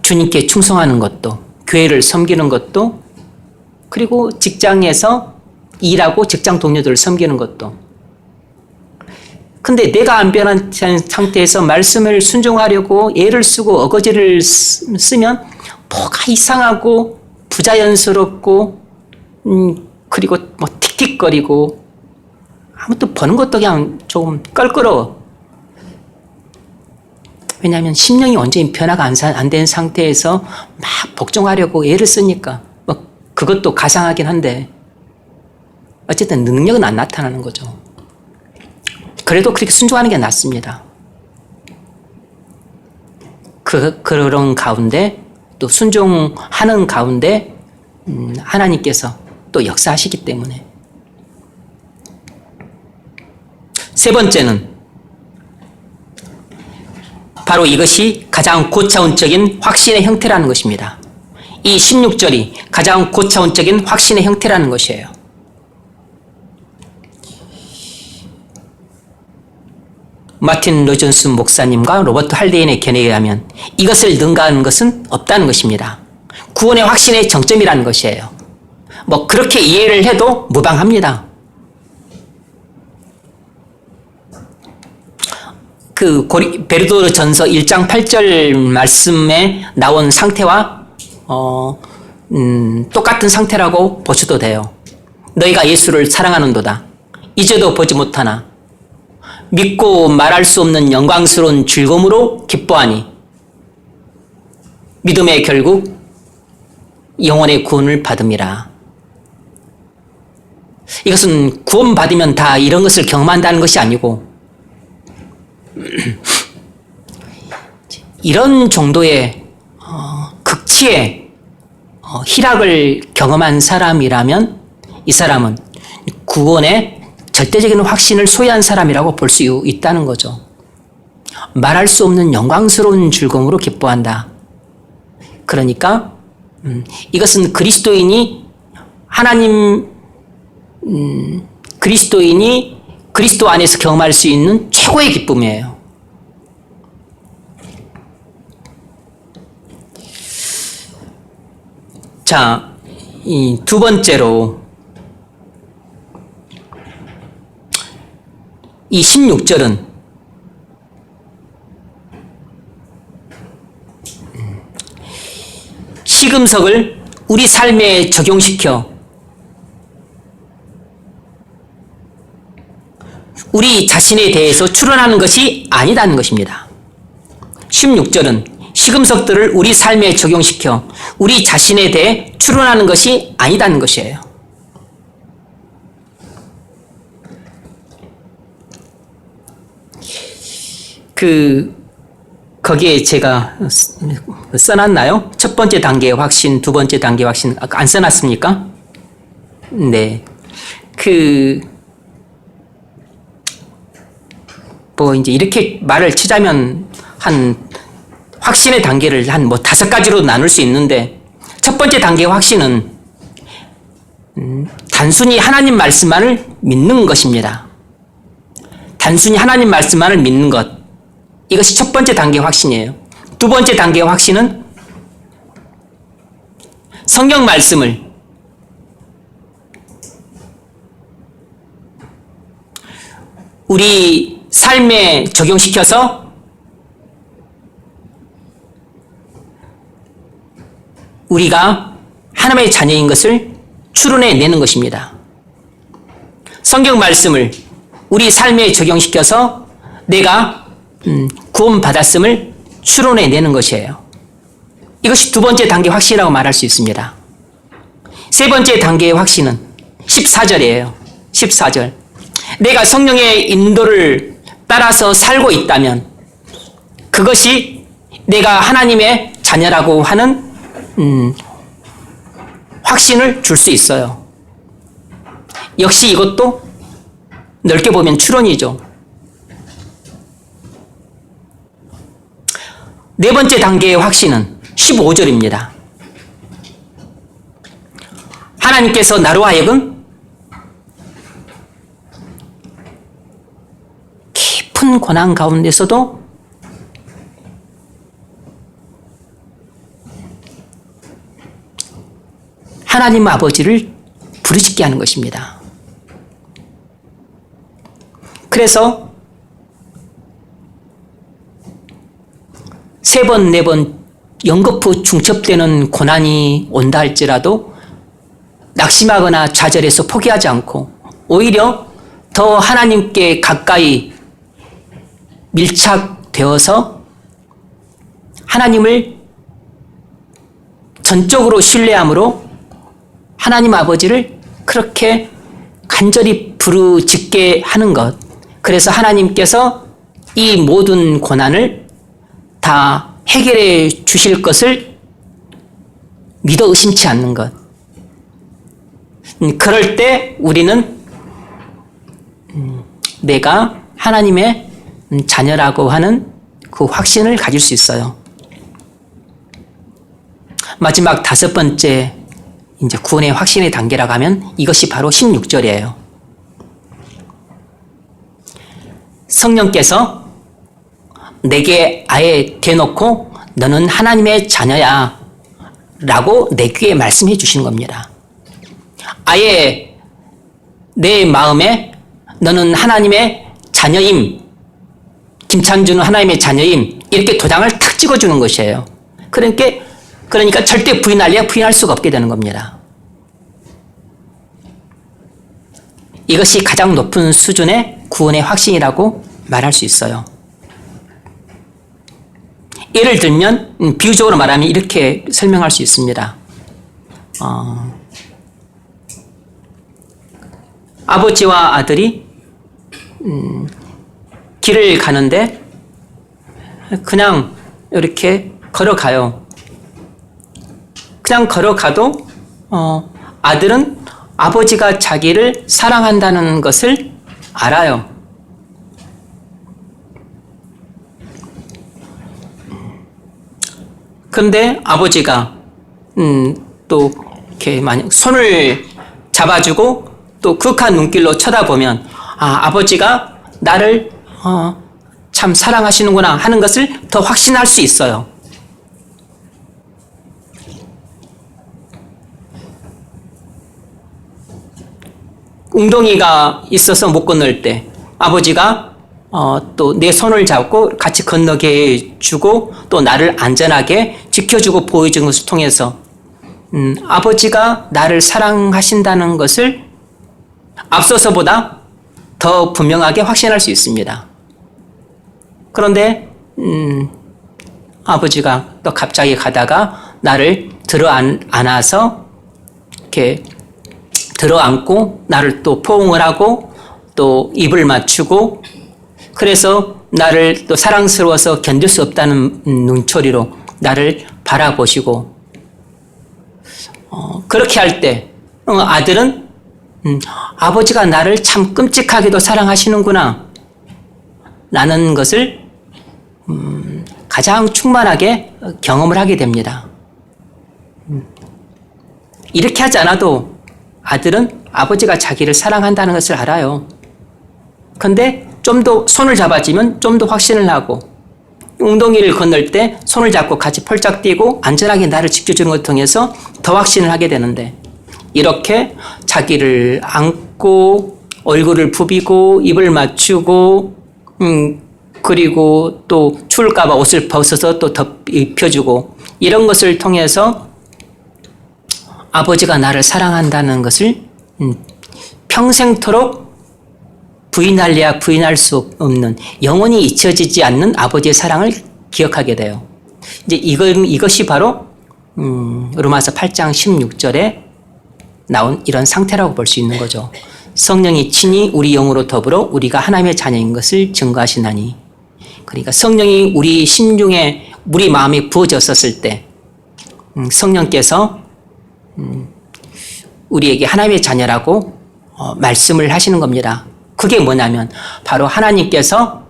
주님께 충성하는 것도, 교회를 섬기는 것도, 그리고 직장에서 일하고 직장 동료들을 섬기는 것도. 근데 내가 안 변한 상태에서 말씀을 순종하려고 애를 쓰고 어거지를 쓰면 뭐가 이상하고 부자연스럽고 그리고 뭐 틱틱거리고 아무튼 버는 것도 그냥 조금 껄끄러워. 왜냐하면 심령이 완전히 변화가 안 된 상태에서 막 복종하려고 애를 쓰니까 뭐 그것도 가상하긴 한데 어쨌든 능력은 안 나타나는 거죠. 그래도 그렇게 순종하는 게 낫습니다. 그런 가운데 또 순종하는 가운데 하나님께서 또 역사하시기 때문에. 세 번째는 바로 이것이 가장 고차원적인 확신의 형태라는 것입니다. 이 16절이 가장 고차원적인 확신의 형태라는 것이에요. 마틴 로전스 목사님과 로버트 할데인의 견해에 의하면 이것을 능가하는 것은 없다는 것입니다. 구원의 확신의 정점이라는 것이에요. 뭐 그렇게 이해를 해도 무방합니다. 그 베르도르 전서 1장 8절 말씀에 나온 상태와 똑같은 상태라고 보셔도 돼요. 너희가 예수를 사랑하는도다. 이제도 보지 못하나 믿고 말할 수 없는 영광스러운 즐거움으로 기뻐하니 믿음의 결국 영혼의 구원을 받음이라. 이것은 구원받으면 다 이런 것을 경험한다는 것이 아니고 이런 정도의 극치의 희락을 경험한 사람이라면 이 사람은 구원의 절대적인 확신을 소유한 사람이라고 볼 수 있다는 거죠. 말할 수 없는 영광스러운 즐거움으로 기뻐한다. 그러니까 이것은 그리스도인이 그리스도 안에서 경험할 수 있는 최고의 기쁨이에요. 자, 이 두 번째로 이 16절은 시금석을 우리 삶에 적용시켜 우리 자신에 대해서 추론하는 것이 아니다는 것입니다. 16절은 시금석들을 우리 삶에 적용시켜 우리 자신에 대해 추론하는 것이 아니다는 것이에요. 거기에 제가 써놨나요? 첫 번째 단계의 확신, 두 번째 단계의 확신, 안 써놨습니까? 네. 이제 이렇게 말을 치자면 확신의 단계를 한 5가지로 나눌 수 있는데, 첫 번째 단계의 확신은, 단순히 하나님 말씀만을 믿는 것입니다. 단순히 하나님 말씀만을 믿는 것. 이것이 첫 번째 단계의 확신이에요. 두 번째 단계의 확신은 성경 말씀을 우리 삶에 적용시켜서 우리가 하나님의 자녀인 것을 추론해내는 것입니다. 성경 말씀을 우리 삶에 적용시켜서 내가 구원받았음을 추론해내는 것이에요. 이것이 두 번째 단계 확신이라고 말할 수 있습니다. 세 번째 단계의 확신은 14절이에요. 14절. 내가 성령의 인도를 따라서 살고 있다면 그것이 내가 하나님의 자녀라고 하는 확신을 줄 수 있어요. 역시 이것도 넓게 보면 추론이죠. 네 번째 단계의 확신은 15절입니다. 하나님께서 나로 하여금 깊은 고난 가운데서도 하나님 아버지를 부르짖게 하는 것입니다. 그래서 3번, 4번 연거푸 중첩되는 고난이 온다 할지라도 낙심하거나 좌절해서 포기하지 않고 오히려 더 하나님께 가까이 밀착되어서 하나님을 전적으로 신뢰함으로 하나님 아버지를 그렇게 간절히 부르짖게 하는 것, 그래서 하나님께서 이 모든 고난을 다 해결해 주실 것을 믿어 의심치 않는 것. 그럴 때 우리는 내가 하나님의 자녀라고 하는 그 확신을 가질 수 있어요. 마지막 5번째 이제 구원의 확신의 단계라고 하면 이것이 바로 16절이에요. 성령께서 내게 아예 대놓고 너는 하나님의 자녀야 라고 내 귀에 말씀해 주시는 겁니다. 아예 내 마음에 너는 하나님의 자녀임, 김찬주는 하나님의 자녀임 이렇게 도장을 탁 찍어주는 것이에요. 그러니까 절대 부인할 수가 없게 되는 겁니다. 이것이 가장 높은 수준의 구원의 확신이라고 말할 수 있어요. 예를 들면 비유적으로 말하면 이렇게 설명할 수 있습니다. 아버지와 아들이 길을 가는데 그냥 이렇게 걸어가요. 그냥 걸어가도 아들은 아버지가 자기를 사랑한다는 것을 알아요. 그런데 아버지가 또 이렇게 만약 손을 잡아주고 또 극한 눈길로 쳐다보면 아버지가 나를 참 사랑하시는구나 하는 것을 더 확신할 수 있어요. 웅덩이가 있어서 못 건널 때 아버지가 또 내 손을 잡고 같이 건너게 해주고 또 나를 안전하게 지켜주고 보여주는 것을 통해서 아버지가 나를 사랑하신다는 것을 앞서서보다 더 분명하게 확신할 수 있습니다. 그런데 아버지가 또 갑자기 가다가 나를 안아서 이렇게 들어안고 나를 또 포옹을 하고 또 입을 맞추고 그래서 나를 또 사랑스러워서 견딜 수 없다는 눈초리로 나를 바라보시고 그렇게 할 때 아들은 아버지가 나를 참 끔찍하게도 사랑하시는구나 라는 것을 가장 충만하게 경험을 하게 됩니다. 이렇게 하지 않아도 아들은 아버지가 자기를 사랑한다는 것을 알아요. 그런데 좀 더 손을 잡아주면 좀 더 확신을 하고 웅덩이를 건널 때 손을 잡고 같이 펄짝 뛰고 안전하게 나를 지켜주는 것을 통해서 더 확신을 하게 되는데 이렇게 자기를 안고 얼굴을 부비고 입을 맞추고 그리고 또 추울까봐 옷을 벗어서 또 입혀주고 이런 것을 통해서 아버지가 나를 사랑한다는 것을 평생토록 부인할래야 부인할 수 없는 영원히 잊혀지지 않는 아버지의 사랑을 기억하게 돼요. 이제 이것이 바로 로마서 8장 16절에 나온 이런 상태라고 볼 수 있는 거죠. 성령이 친히 우리 영으로 더불어 우리가 하나님의 자녀인 것을 증거하시나니. 그러니까 성령이 우리 심중에 우리 마음에 부어졌었을 때 성령께서 우리에게 하나님의 자녀라고 말씀을 하시는 겁니다. 그게 뭐냐면 바로 하나님께서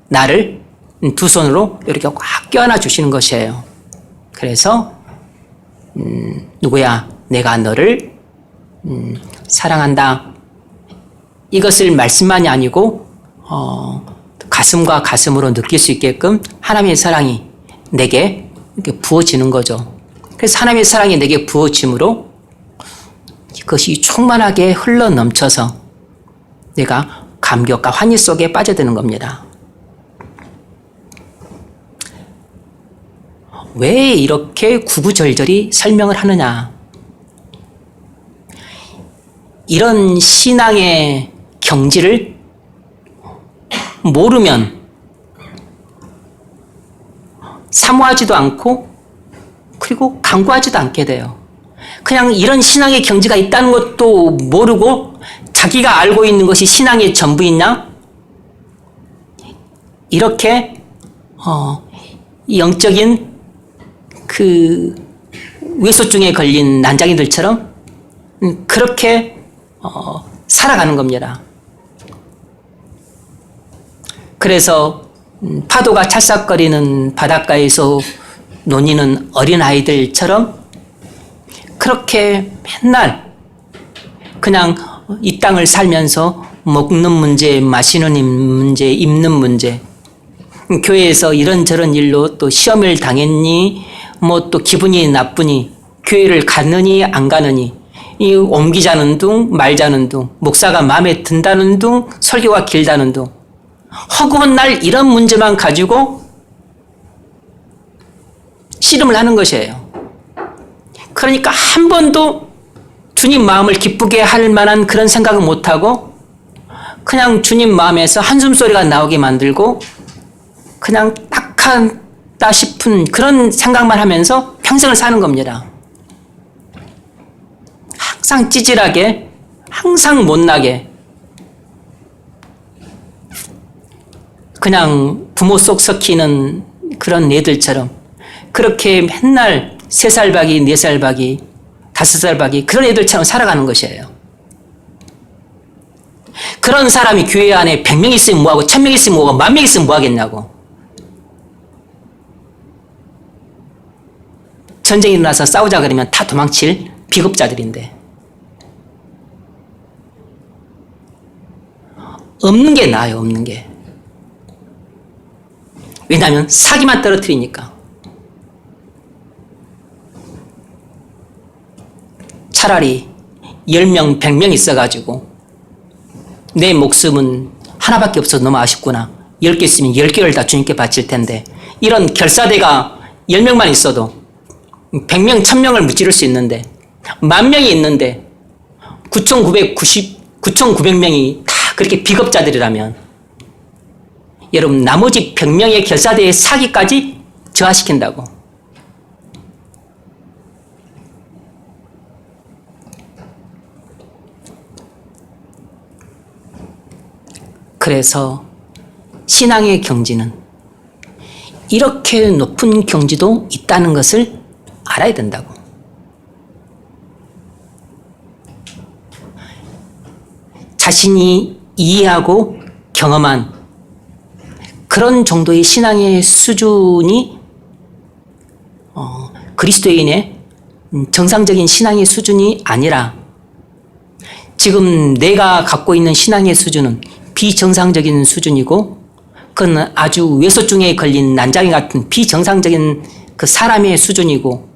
나를 두 손으로 이렇게 꽉 껴안아 주시는 것이에요. 그래서 누구야 내가 너를 사랑한다. 이것을 말씀만이 아니고 가슴과 가슴으로 느낄 수 있게끔 하나님의 사랑이 내게 이렇게 부어지는 거죠. 그래서 하나님의 사랑이 내게 부어짐으로 그것이 충만하게 흘러 넘쳐서 내가 감격과 환희 속에 빠져드는 겁니다. 왜 이렇게 구구절절히 설명을 하느냐? 이런 신앙의 경지를 모르면 사모하지도 않고 그리고 간구하지도 않게 돼요. 그냥 이런 신앙의 경지가 있다는 것도 모르고 자기가 알고 있는 것이 신앙의 전부있냐? 이렇게 영적인 그 외소증에 걸린 난장이들처럼 그렇게 살아가는 겁니다. 그래서 파도가 찰싹거리는 바닷가에서 노니는 어린아이들처럼 그렇게 맨날 그냥 이 땅을 살면서 먹는 문제, 마시는 문제, 입는 문제, 교회에서 이런저런 일로 또 시험을 당했니, 뭐 또 기분이 나쁘니, 교회를 가느니 안 가느니, 이 옮기자는 둥 말자는 둥, 목사가 마음에 든다는 둥 설교가 길다는 둥, 허구한 날 이런 문제만 가지고 씨름을 하는 것이에요. 그러니까 한 번도 주님 마음을 기쁘게 할 만한 그런 생각을 못하고 그냥 주님 마음에서 한숨소리가 나오게 만들고 그냥 딱하다 싶은 그런 생각만 하면서 평생을 사는 겁니다. 항상 찌질하게, 항상 못나게, 그냥 부모 속 썩히는 그런 애들처럼 그렇게 맨날 3살 박이, 4살 박이, 5살 박이 그런 애들처럼 살아가는 것이에요. 그런 사람이 교회 안에 100명 있으면 뭐하고 1000명 있으면 뭐하고 10,000명 있으면 뭐하겠냐고. 전쟁이 일어나서 싸우자 그러면 다 도망칠 비겁자들인데 없는 게 나아요. 없는 게. 왜냐하면 사기만 떨어뜨리니까. 차라리 10명, 100명 있어가지고 내 목숨은 하나밖에 없어서 너무 아쉽구나. 10개 있으면 10개를 다 주님께 바칠 텐데 이런 결사대가 10명만 있어도 100명, 1000명을 무찌를 수 있는데 10,000명이 있는데 9,900명이 다 그렇게 비겁자들이라면 여러분 나머지 100명의 결사대의 사기까지 저하시킨다고. 그래서 신앙의 경지는 이렇게 높은 경지도 있다는 것을 알아야 된다고. 자신이 이해하고 경험한 그런 정도의 신앙의 수준이 그리스도인의 정상적인 신앙의 수준이 아니라 지금 내가 갖고 있는 신앙의 수준은 비정상적인 수준이고 그건 아주 외소증에 걸린 난장이 같은 비정상적인 그 사람의 수준이고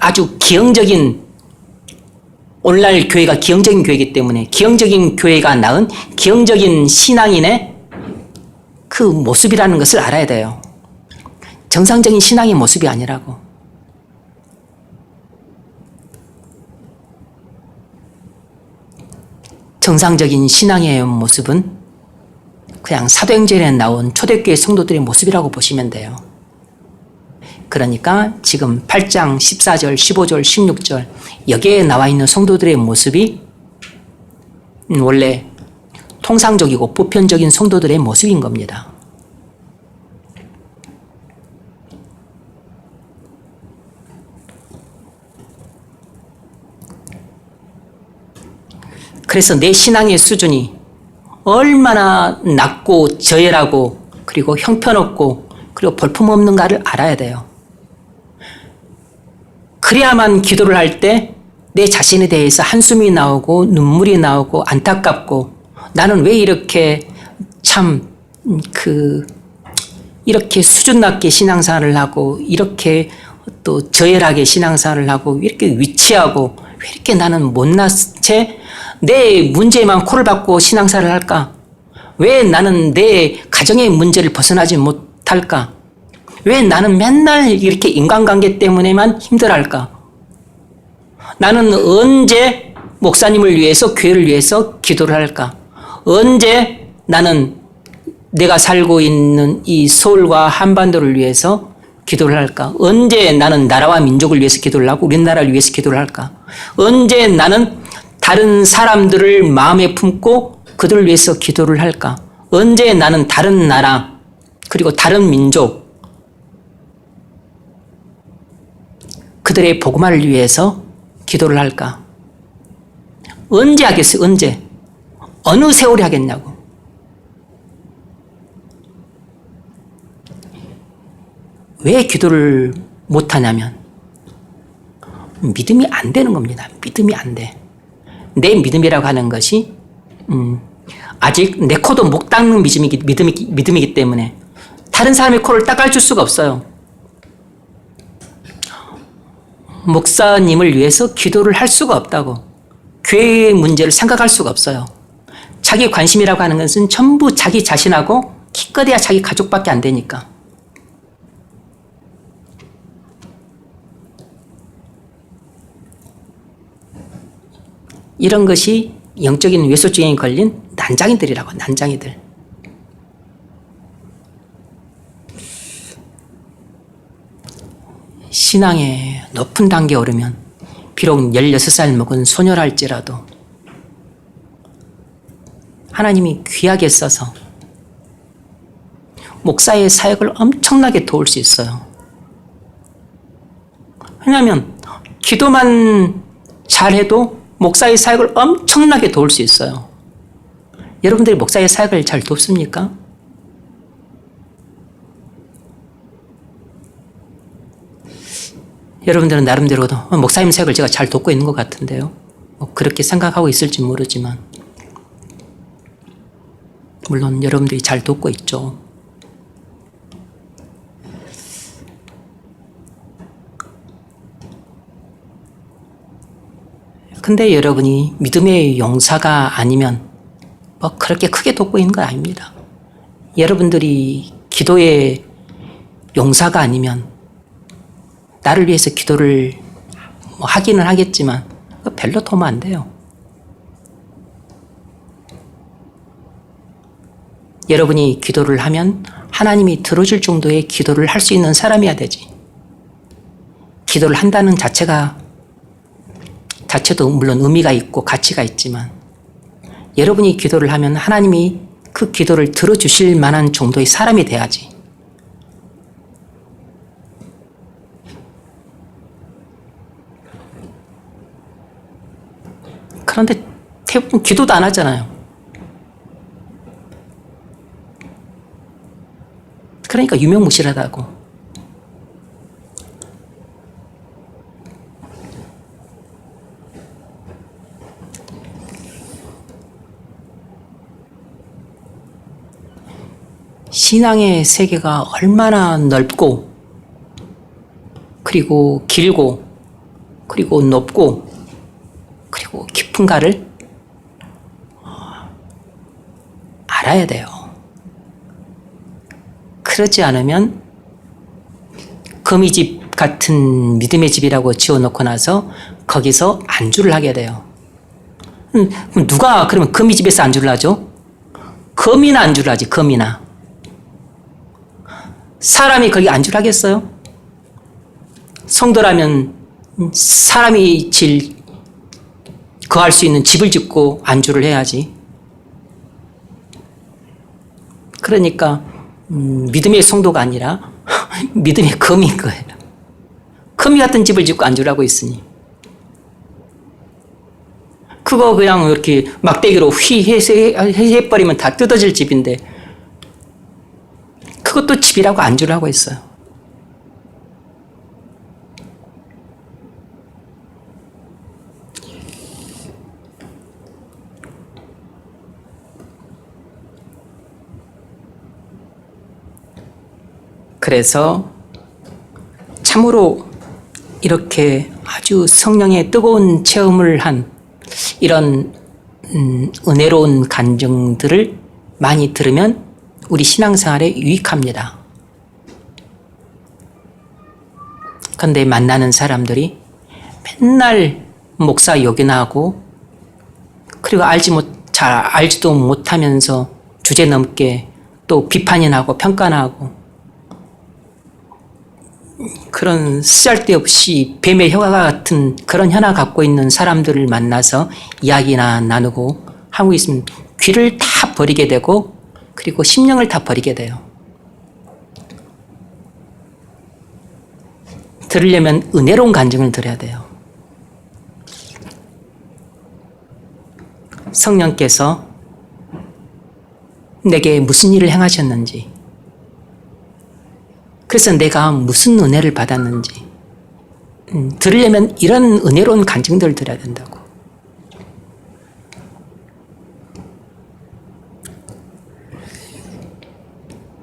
아주 기형적인 오늘날 교회가 기형적인 교회이기 때문에 기형적인 교회가 낳은 기형적인 신앙인의 그 모습이라는 것을 알아야 돼요. 정상적인 신앙의 모습이 아니라고. 정상적인 신앙의 모습은 그냥 사도행전에 나온 초대교회 성도들의 모습이라고 보시면 돼요. 그러니까 지금 8장 14절, 15절, 16절 여기에 나와 있는 성도들의 모습이 원래 통상적이고 보편적인 성도들의 모습인 겁니다. 그래서 내 신앙의 수준이 얼마나 낮고 저열하고 그리고 형편없고 그리고 볼품없는가를 알아야 돼요. 그래야만 기도를 할 때 내 자신에 대해서 한숨이 나오고 눈물이 나오고 안타깝고 나는 왜 이렇게 이렇게 수준 낮게 신앙생활을 하고 이렇게 또 저열하게 신앙생활을 하고 이렇게 위치하고 왜 이렇게 나는 못난 채 내 문제에만 코를 박고 신앙생활을 할까? 왜 나는 내 가정의 문제를 벗어나지 못할까? 왜 나는 맨날 이렇게 인간관계 때문에만 힘들어할까? 나는 언제 목사님을 위해서 교회를 위해서 기도를 할까? 언제 나는 내가 살고 있는 이 서울과 한반도를 위해서 기도를 할까? 언제 나는 나라와 민족을 위해서 기도를 하고 우리나라를 위해서 기도를 할까? 언제 나는 다른 사람들을 마음에 품고 그들을 위해서 기도를 할까? 언제 나는 다른 나라, 그리고 다른 민족, 그들의 복음화를 위해서 기도를 할까? 언제 하겠어요? 언제? 어느 세월이 하겠냐고. 왜 기도를 못하냐면 믿음이 안 되는 겁니다. 믿음이 안 돼. 내 믿음이라고 하는 것이 아직 내 코도 못 닦는 믿음이기 때문에 다른 사람의 코를 닦아줄 수가 없어요. 목사님을 위해서 기도를 할 수가 없다고. 교회의 문제를 생각할 수가 없어요. 자기 관심이라고 하는 것은 전부 자기 자신하고 기껏해야 자기 가족밖에 안 되니까. 이런 것이 영적인 외소증에 걸린 난장이들이라고, 난장이들. 신앙의 높은 단계에 오르면 비록 16살 먹은 소녀랄지라도 하나님이 귀하게 써서 목사의 사역을 엄청나게 도울 수 있어요. 왜냐하면 기도만 잘해도 목사의 사역을 엄청나게 도울 수 있어요. 여러분들이 목사의 사역을 잘 돕습니까? 여러분들은 나름대로도 목사님 사역을 제가 잘 돕고 있는 것 같은데요. 그렇게 생각하고 있을지 모르지만 물론 여러분들이 잘 돕고 있죠. 근데 여러분이 믿음의 용사가 아니면 그렇게 크게 돕고 있는 건 아닙니다. 여러분들이 기도의 용사가 아니면 나를 위해서 기도를 하기는 하겠지만 별로 도움 안 돼요. 여러분이 기도를 하면 하나님이 들어줄 정도의 기도를 할 수 있는 사람이어야 되지. 기도를 한다는 자체도 물론 의미가 있고 가치가 있지만 여러분이 기도를 하면 하나님이 그 기도를 들어주실 만한 정도의 사람이 돼야지. 그런데 대부분 기도도 안 하잖아요. 그러니까 유명무실하다고. 신앙의 세계가 얼마나 넓고 그리고 길고 그리고 높고 그리고 깊은가를 알아야 돼요. 그러지 않으면 거미집 같은 믿음의 집이라고 지어놓고 나서 거기서 안주를 하게 돼요. 그럼 누가 그러면 거미집에서 안주를 하죠? 거미나 안주를 하지, 거미나. 사람이 거기 안주를 하겠어요? 성도라면 사람이 거할 수 있는 집을 짓고 안주를 해야지. 그러니까 믿음의 성도가 아니라 믿음의 거미인 거예요. 거미 같은 집을 짓고 안주를 하고 있으니 그거 그냥 이렇게 막대기로 해버리면 다 뜯어질 집인데 그것도 집이라고 안주를 하고 있어요. 그래서 참으로 이렇게 아주 성령의 뜨거운 체험을 한 이런 은혜로운 간증들을 많이 들으면 우리 신앙생활에 유익합니다. 그런데 만나는 사람들이 맨날 목사 욕이나 하고 그리고 알지도 못하면서 주제넘게 또 비판이나 하고 평가나 하고 그런 쓰잘데없이 뱀의 혀가 같은 그런 혀나 갖고 있는 사람들을 만나서 이야기나 나누고 하고 있으면 귀를 다 버리게 되고 그리고 심령을 다 버리게 돼요. 들으려면 은혜로운 간증을 들어야 돼요. 성령께서 내게 무슨 일을 행하셨는지, 그래서 내가 무슨 은혜를 받았는지 들으려면 이런 은혜로운 간증들을 들어야 된다고.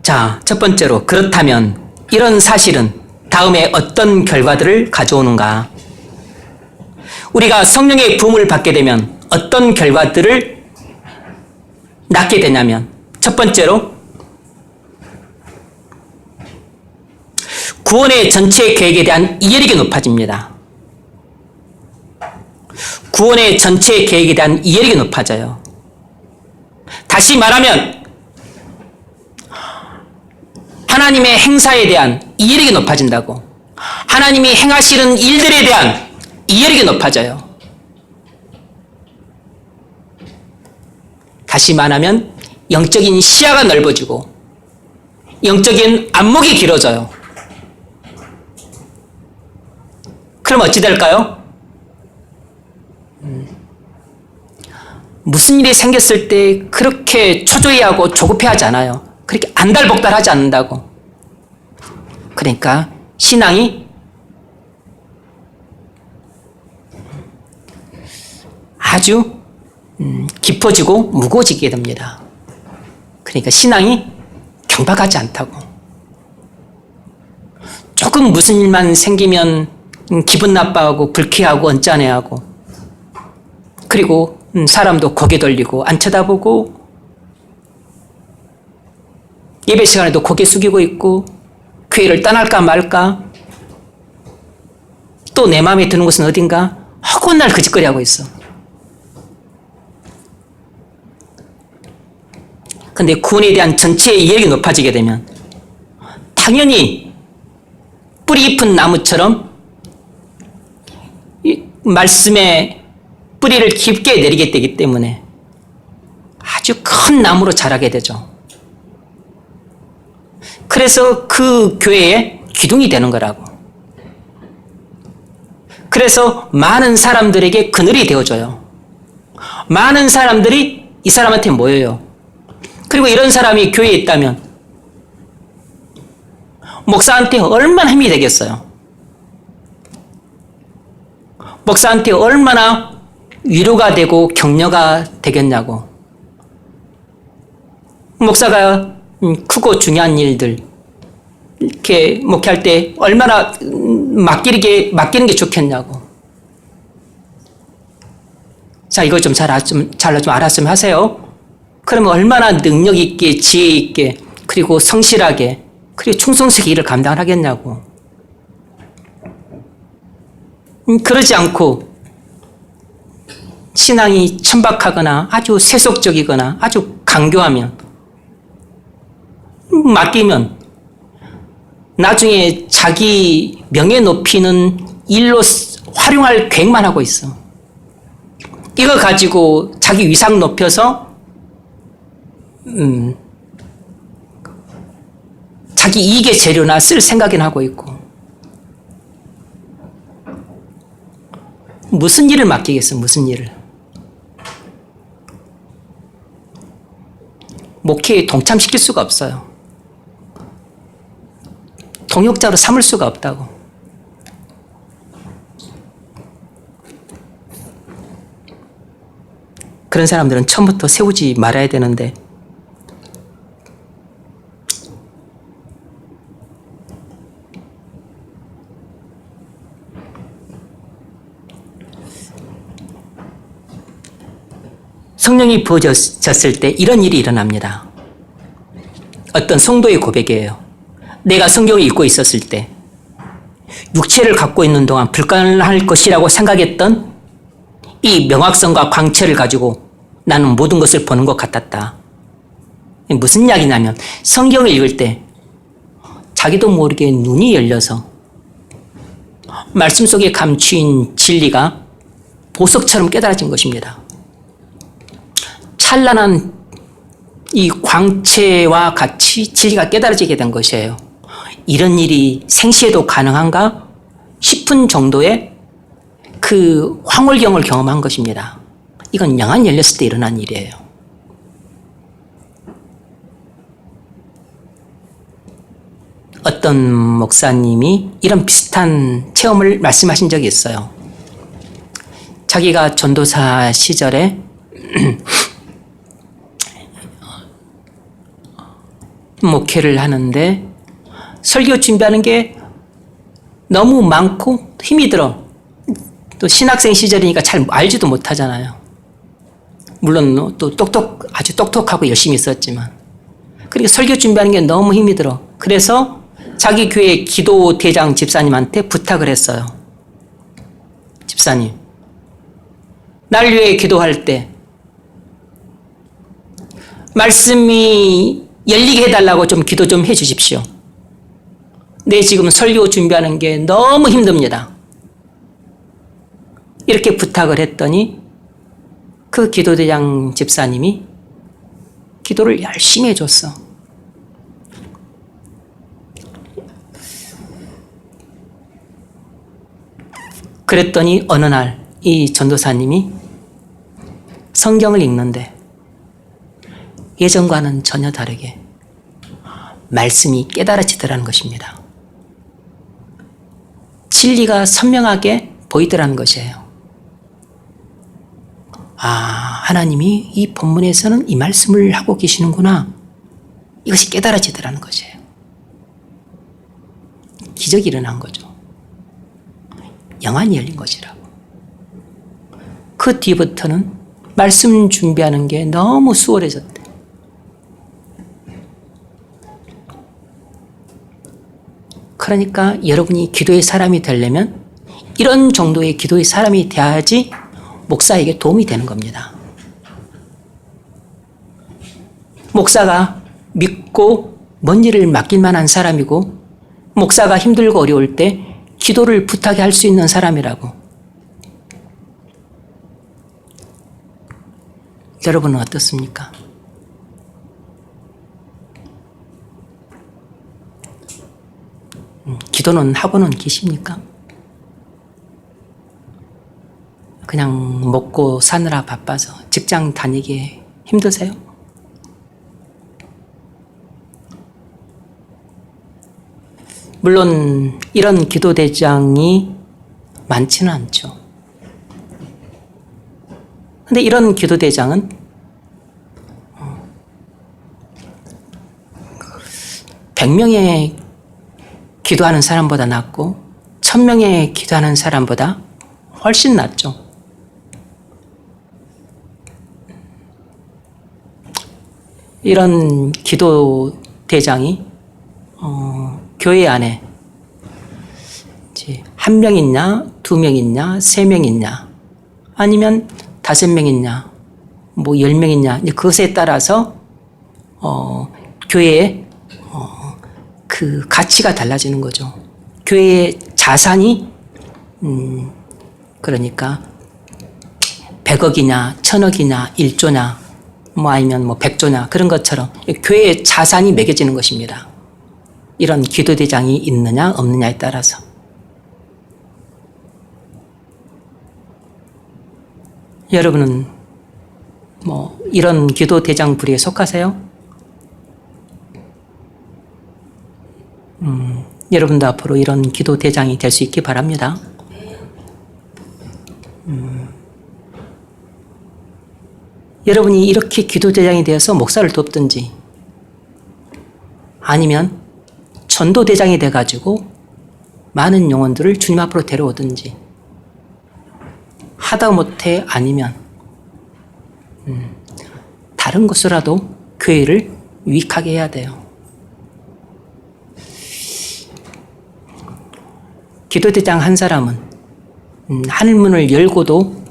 자, 첫 번째로 그렇다면 이런 사실은 다음에 어떤 결과들을 가져오는가? 우리가 성령의 부음을 받게 되면 어떤 결과들을 낳게 되냐면, 첫 번째로 구원의 전체 계획에 대한 이해력이 높아집니다. 구원의 전체 계획에 대한 이해력이 높아져요. 다시 말하면 하나님의 행사에 대한 이해력이 높아진다고. 하나님이 행하시는 일들에 대한 이해력이 높아져요. 다시 말하면 영적인 시야가 넓어지고 영적인 안목이 길어져요. 그럼 어찌 될까요? 무슨 일이 생겼을 때 그렇게 초조해하고 조급해하지 않아요. 그렇게 안달복달하지 않는다고. 그러니까 신앙이 아주 깊어지고 무거워지게 됩니다. 그러니까 신앙이 경박하지 않다고. 조금 무슨 일만 생기면 기분 나빠하고 불쾌하고 언짢아하고, 그리고 사람도 고개 돌리고 안 쳐다보고, 예배 시간에도 고개 숙이고 있고, 교회를 떠날까 말까, 또 내 마음에 드는 곳은 어딘가 허구한 날 그짓거리하고 있어. 근데 구원에 대한 전체의 이해력이 높아지게 되면 당연히 뿌리 깊은 나무처럼 이 말씀의 뿌리를 깊게 내리게 되기 때문에 아주 큰 나무로 자라게 되죠. 그래서 그 교회의 기둥이 되는 거라고. 그래서 많은 사람들에게 그늘이 되어줘요. 많은 사람들이 이 사람한테 모여요. 그리고 이런 사람이 교회에 있다면 목사한테 얼마나 힘이 되겠어요. 목사한테 얼마나 위로가 되고 격려가 되겠냐고. 목사가 크고 중요한 일들 이렇게 목회할 때 얼마나 맡기는 게 좋겠냐고. 자, 이걸 좀 잘 알았으면 하세요. 그러면 얼마나 능력 있게, 지혜 있게, 그리고 성실하게, 그리고 충성스럽게 일을 감당을 하겠냐고. 그러지 않고 신앙이 천박하거나 아주 세속적이거나 아주 강교하면, 맡기면 나중에 자기 명예 높이는 일로 활용할 계획만 하고 있어. 이거 가지고 자기 위상 높여서 자기 이익의 재료나 쓸 생각이나 하고 있고. 무슨 일을 맡기겠어, 무슨 일을. 목회에 동참시킬 수가 없어요. 동역자로 삼을 수가 없다고. 그런 사람들은 처음부터 세우지 말아야 되는데, 성령이 부어졌을 때 이런 일이 일어납니다. 어떤 성도의 고백이에요. 내가 성경을 읽고 있었을 때 육체를 갖고 있는 동안 불가능할 것이라고 생각했던 이 명확성과 광채를 가지고 나는 모든 것을 보는 것 같았다. 무슨 이야기냐면, 성경을 읽을 때 자기도 모르게 눈이 열려서 말씀 속에 감추인 진리가 보석처럼 깨달아진 것입니다. 찬란한 이 광채와 같이 진리가 깨달아지게 된 것이에요. 이런 일이 생시에도 가능한가? 10분 정도의 그 황홀경을 경험한 것입니다. 이건 영안 열렸을 때 일어난 일이에요. 어떤 목사님이 이런 비슷한 체험을 말씀하신 적이 있어요. 자기가 전도사 시절에 목회를 하는데 설교 준비하는 게 너무 많고 힘이 들어. 또 신학생 시절이니까 잘 알지도 못하잖아요. 물론 또 아주 똑똑하고 열심히 있었지만. 그러니까 설교 준비하는 게 너무 힘이 들어. 그래서 자기 교회 기도 대장 집사님한테 부탁을 했어요. 집사님, 날 위해 기도할 때 말씀이 열리게 해달라고 좀 기도 좀 해주십시오. 내 지금 설교 준비하는 게 너무 힘듭니다. 이렇게 부탁을 했더니 그 기도대장 집사님이 기도를 열심히 해줬어. 그랬더니 어느 날 이 전도사님이 성경을 읽는데 예전과는 전혀 다르게 말씀이 깨달아지더라는 것입니다. 진리가 선명하게 보이더라는 것이에요. 아, 하나님이 이 본문에서는 이 말씀을 하고 계시는구나. 이것이 깨달아지더라는 것이에요. 기적이 일어난 거죠. 영안이 열린 것이라고. 그 뒤부터는 말씀 준비하는 게 너무 수월해졌대. 그러니까 여러분이 기도의 사람이 되려면 이런 정도의 기도의 사람이 돼야지 목사에게 도움이 되는 겁니다. 목사가 믿고 먼 일을 맡길 만한 사람이고 목사가 힘들고 어려울 때 기도를 부탁해 할 수 있는 사람이라고. 여러분은 어떻습니까? 기도는 하고는 계십니까? 그냥 먹고 사느라 바빠서 직장 다니기 힘드세요? 물론 이런 기도대장이 많지는 않죠. 근데 이런 기도대장은 100명의 기도하는 사람보다 낫고 1000명의 기도하는 사람보다 훨씬 낫죠. 이런 기도대장이 교회 안에 이제 1명 있냐, 2명 있냐, 3명 있냐, 아니면 5명 있냐, 뭐 10명 있냐, 그것에 따라서 교회의 그 가치가 달라지는 거죠. 교회의 자산이 그러니까 100억이냐, 1000억이냐, 1조냐, 뭐 아니면 뭐 100조냐 그런 것처럼 교회의 자산이 매겨지는 것입니다. 이런 기도대장이 있느냐 없느냐에 따라서. 여러분은 뭐 이런 기도대장 부류에 속하세요? 여러분도 앞으로 이런 기도대장이 될 수 있기 바랍니다. 여러분이 이렇게 기도대장이 되어서 목사를 돕든지 아니면 전도대장이 돼가지고 많은 영혼들을 주님 앞으로 데려오든지 하다못해 아니면 다른 곳으로라도 교회를 유익하게 해야 돼요. 기도대장 한 사람은 하늘문을 열고도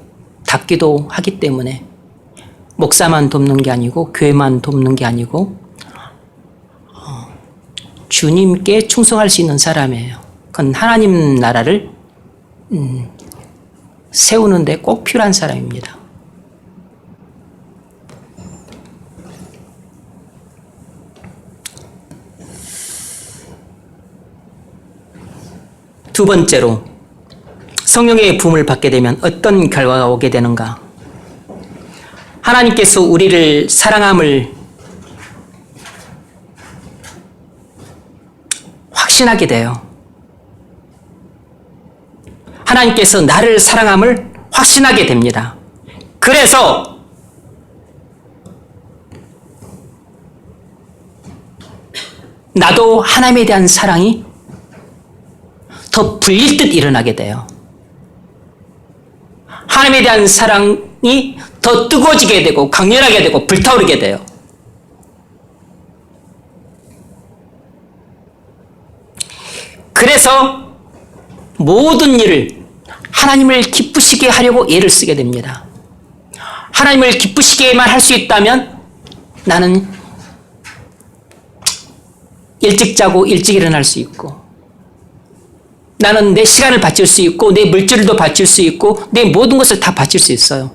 닫기도 하기 때문에 목사만 돕는 게 아니고 교회만 돕는 게 아니고 주님께 충성할 수 있는 사람이에요. 그건 하나님 나라를 세우는 데 꼭 필요한 사람입니다. 두 번째로 성령의 부음을 받게 되면 어떤 결과가 오게 되는가? 하나님께서 우리를 사랑함을 확신하게 돼요. 하나님께서 나를 사랑함을 확신하게 됩니다. 그래서 나도 하나님에 대한 사랑이 더 불릴 듯 일어나게 돼요. 하나님에 대한 사랑이 더 뜨거워지게 되고 강렬하게 되고 불타오르게 돼요. 그래서 모든 일을 하나님을 기쁘시게 하려고 애를 쓰게 됩니다. 하나님을 기쁘시게만 할 수 있다면 나는 일찍 자고 일찍 일어날 수 있고, 나는 내 시간을 바칠 수 있고, 내 물질도 바칠 수 있고, 내 모든 것을 다 바칠 수 있어요.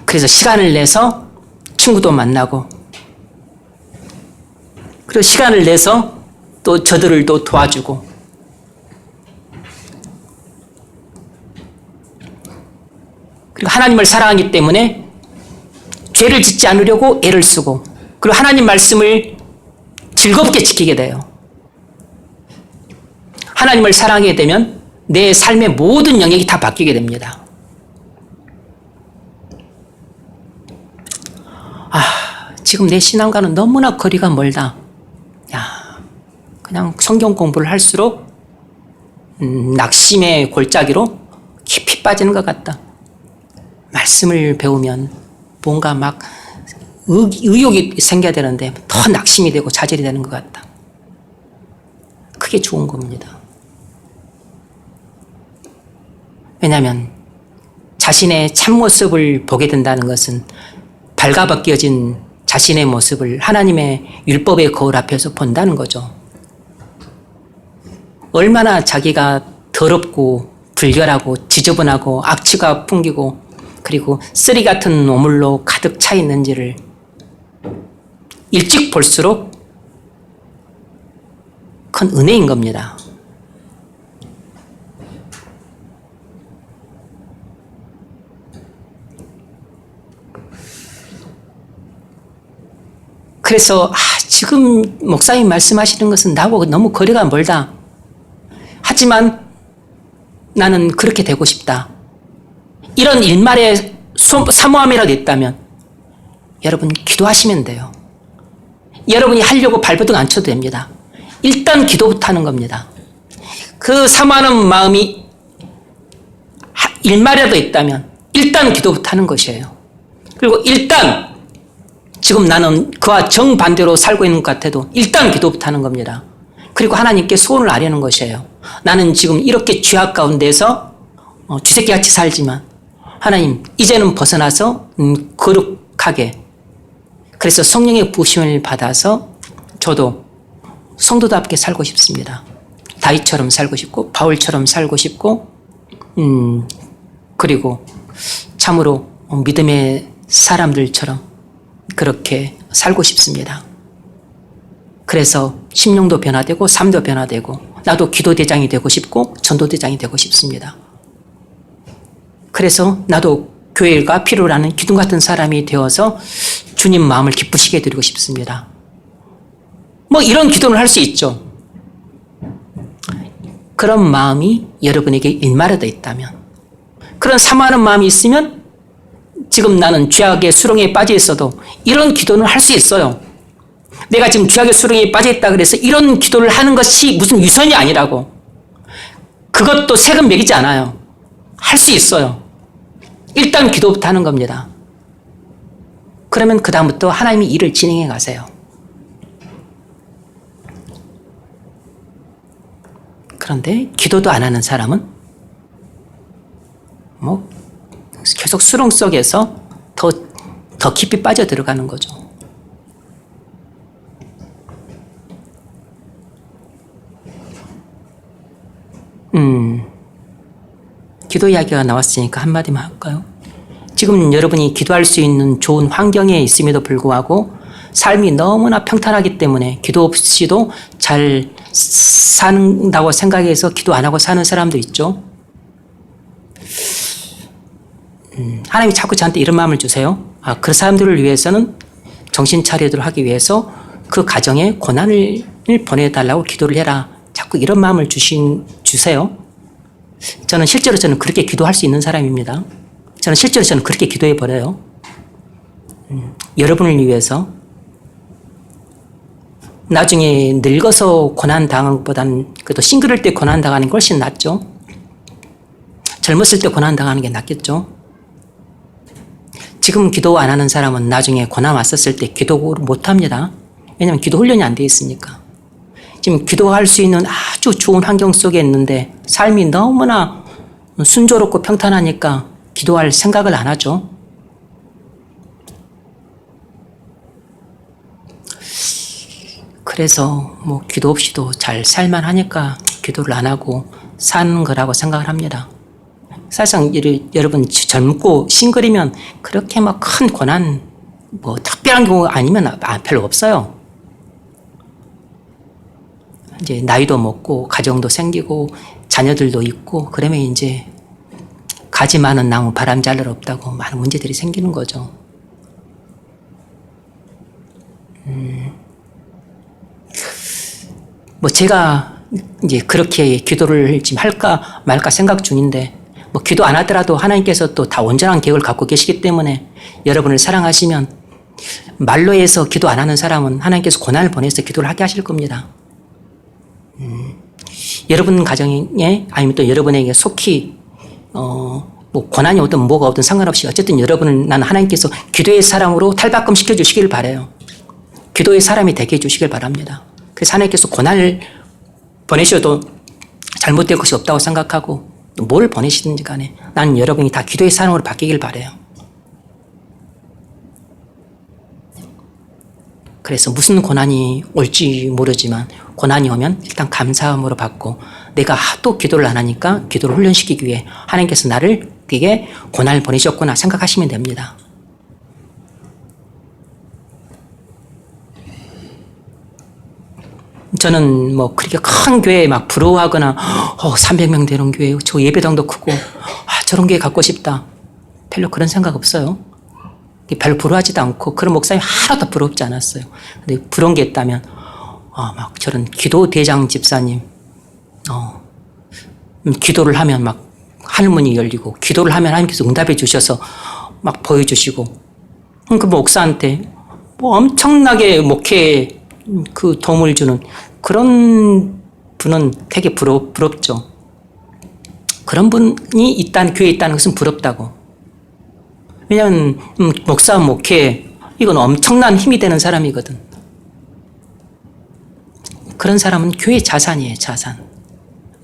그래서 시간을 내서 친구도 만나고, 그리고 시간을 내서 또 저들을 또 도와주고, 그리고 하나님을 사랑하기 때문에 죄를 짓지 않으려고 애를 쓰고, 그리고 하나님 말씀을 즐겁게 지키게 돼요. 하나님을 사랑하게 되면 내 삶의 모든 영역이 다 바뀌게 됩니다. 지금 내 신앙과는 너무나 거리가 멀다. 그냥 성경 공부를 할수록 낙심의 골짜기로 깊이 빠지는 것 같다. 말씀을 배우면 뭔가 막 의욕이 생겨야 되는데 더 낙심이 되고 좌절이 되는 것 같다. 그게 좋은 겁니다. 왜냐하면 자신의 참모습을 보게 된다는 것은 발가벗겨진 자신의 모습을 하나님의 율법의 거울 앞에서 본다는 거죠. 얼마나 자기가 더럽고 불결하고 지저분하고 악취가 풍기고 그리고 쓰리 같은 오물로 가득 차 있는지를 일찍 볼수록 큰 은혜인 겁니다. 그래서 지금 목사님 말씀하시는 것은 나하고 너무 거리가 멀다. 하지만 나는 그렇게 되고 싶다. 이런 일말의 사모함이라도 있다면 여러분 기도하시면 돼요. 여러분이 하려고 발버둥 안 쳐도 됩니다. 일단 기도부터 하는 겁니다. 그 사모하는 마음이 일말이라도 있다면 일단 기도부터 하는 것이에요. 그리고 일단 지금 나는 그와 정반대로 살고 있는 것 같아도 일단 기도부터 하는 겁니다. 그리고 하나님께 소원을 아뢰는 것이에요. 나는 지금 이렇게 죄악 가운데서 쥐새끼같이 살지만 하나님 이제는 벗어나서 거룩하게, 그래서 성령의 부심을 받아서 저도 성도답게 살고 싶습니다. 다윗처럼 살고 싶고 바울처럼 살고 싶고 그리고 참으로 믿음의 사람들처럼 그렇게 살고 싶습니다. 그래서 심령도 변화되고 삶도 변화되고 나도 기도대장이 되고 싶고 전도대장이 되고 싶습니다. 그래서 나도 교회가 필요로 하는 기둥 같은 사람이 되어서 주님 마음을 기쁘시게 해드리고 싶습니다. 뭐 이런 기도를 할 수 있죠. 그런 마음이 여러분에게 일말이라도 있다면, 그런 사모하는 마음이 있으면 지금 나는 죄악의 수렁에 빠져 있어도 이런 기도는 할 수 있어요. 내가 지금 죄악의 수렁에 빠져 있다 그래서 이런 기도를 하는 것이 무슨 위선이 아니라고. 그것도 세금 매기지 않아요. 할 수 있어요. 일단 기도부터 하는 겁니다. 그러면 그 다음부터 하나님이 일을 진행해 가세요. 그런데 기도도 안 하는 사람은 계속 수렁 속에서 더 깊이 빠져 들어가는 거죠. 기도 이야기가 나왔으니까 한마디만 할까요? 지금 여러분이 기도할 수 있는 좋은 환경에 있음에도 불구하고 삶이 너무나 평탄하기 때문에 기도 없이도 잘 산다고 생각해서 기도 안 하고 사는 사람도 있죠. 하나님이 자꾸 저한테 이런 마음을 주세요. 그 사람들을 위해서는 정신 차리도록 하기 위해서 그 가정에 고난을 보내달라고 기도를 해라. 자꾸 이런 마음을 주세요. 저는 그렇게 기도할 수 있는 사람입니다. 저는 그렇게 기도해 버려요. 여러분을 위해서. 나중에 늙어서 고난 당한 것보다는 그래도 싱글일 때 고난 당하는 게 훨씬 낫죠. 젊었을 때 고난 당하는 게 낫겠죠. 지금 기도 안 하는 사람은 나중에 고난 왔었을 때 기도를 못 합니다. 왜냐하면 기도 훈련이 안 돼 있으니까. 지금 기도할 수 있는 아주 좋은 환경 속에 있는데 삶이 너무나 순조롭고 평탄하니까 기도할 생각을 안 하죠. 그래서 뭐 기도 없이도 잘 살만 하니까 기도를 안 하고 사는 거라고 생각을 합니다. 사실상 여러분 젊고 싱글이면 그렇게 막 큰 고난 뭐 특별한 경우가 아니면 별로 없어요. 이제 나이도 먹고 가정도 생기고 자녀들도 있고 그러면 이제 가지 많은 나무 바람 잘 일 없다고 많은 문제들이 생기는 거죠. 뭐 제가 이제 그렇게 기도를 지금 할까 말까 생각 중인데 뭐 기도 안 하더라도 하나님께서 또 다 온전한 계획을 갖고 계시기 때문에 여러분을 사랑하시면 말로 해서 기도 안 하는 사람은 하나님께서 고난을 보내서 기도를 하게 하실 겁니다. 여러분 가정에 아니면 또 여러분에게 속히 뭐 고난이 오든 뭐가 오든 상관없이 어쨌든 여러분을 나는 하나님께서 기도의 사람으로 탈바꿈 시켜 주시길 바라요. 기도의 사람이 되게 해주시길 바랍니다. 그래서 하나님께서 고난을 보내셔도 잘못될 것이 없다고 생각하고 뭘 보내시든지 간에 나는 여러분이 다 기도의 사람으로 바뀌길 바라요. 그래서 무슨 고난이 올지 모르지만 고난이 오면 일단 감사함으로 받고 내가 하도 기도를 안 하니까 기도를 훈련시키기 위해 하나님께서 나를 되게 고난을 보내셨구나 생각하시면 됩니다. 저는 뭐 그렇게 큰 교회에 막 부러워하거나 300명 되는 교회 저 예배당도 크고 저런 교회 갖고 싶다. 별로 그런 생각 없어요. 별로 부러워하지도 않고 그런 목사님 하나도 부럽지 않았어요. 근데 부러운 게 있다면 막 저런 기도 대장 집사님 기도를 하면 막 하늘문이 열리고 기도를 하면 하나님께서 응답해 주셔서 막 보여주시고 그 목사한테 뭐 엄청나게 목회에 그 도움을 주는 그런 분은 되게 부럽죠. 그런 분이 있다는 교회에 있다는 것은 부럽다고. 왜냐하면 목사 목회 이건 엄청난 힘이 되는 사람이거든. 그런 사람은 교회 자산이에요. 자산.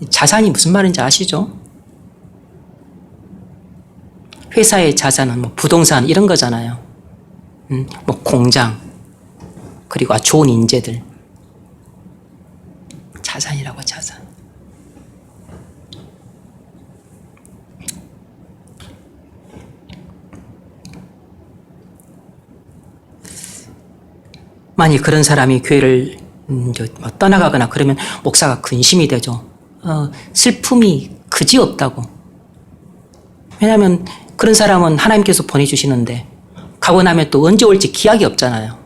자산이 무슨 말인지 아시죠? 회사의 자산은 뭐 부동산 이런 거잖아요. 뭐 공장 그리고 좋은 인재들 자산이라고 자산. 만약 그런 사람이 교회를 떠나가거나 그러면 목사가 근심이 되죠. 슬픔이 그지없다고. 왜냐하면 그런 사람은 하나님께서 보내주시는데 가고 나면 또 언제 올지 기약이 없잖아요.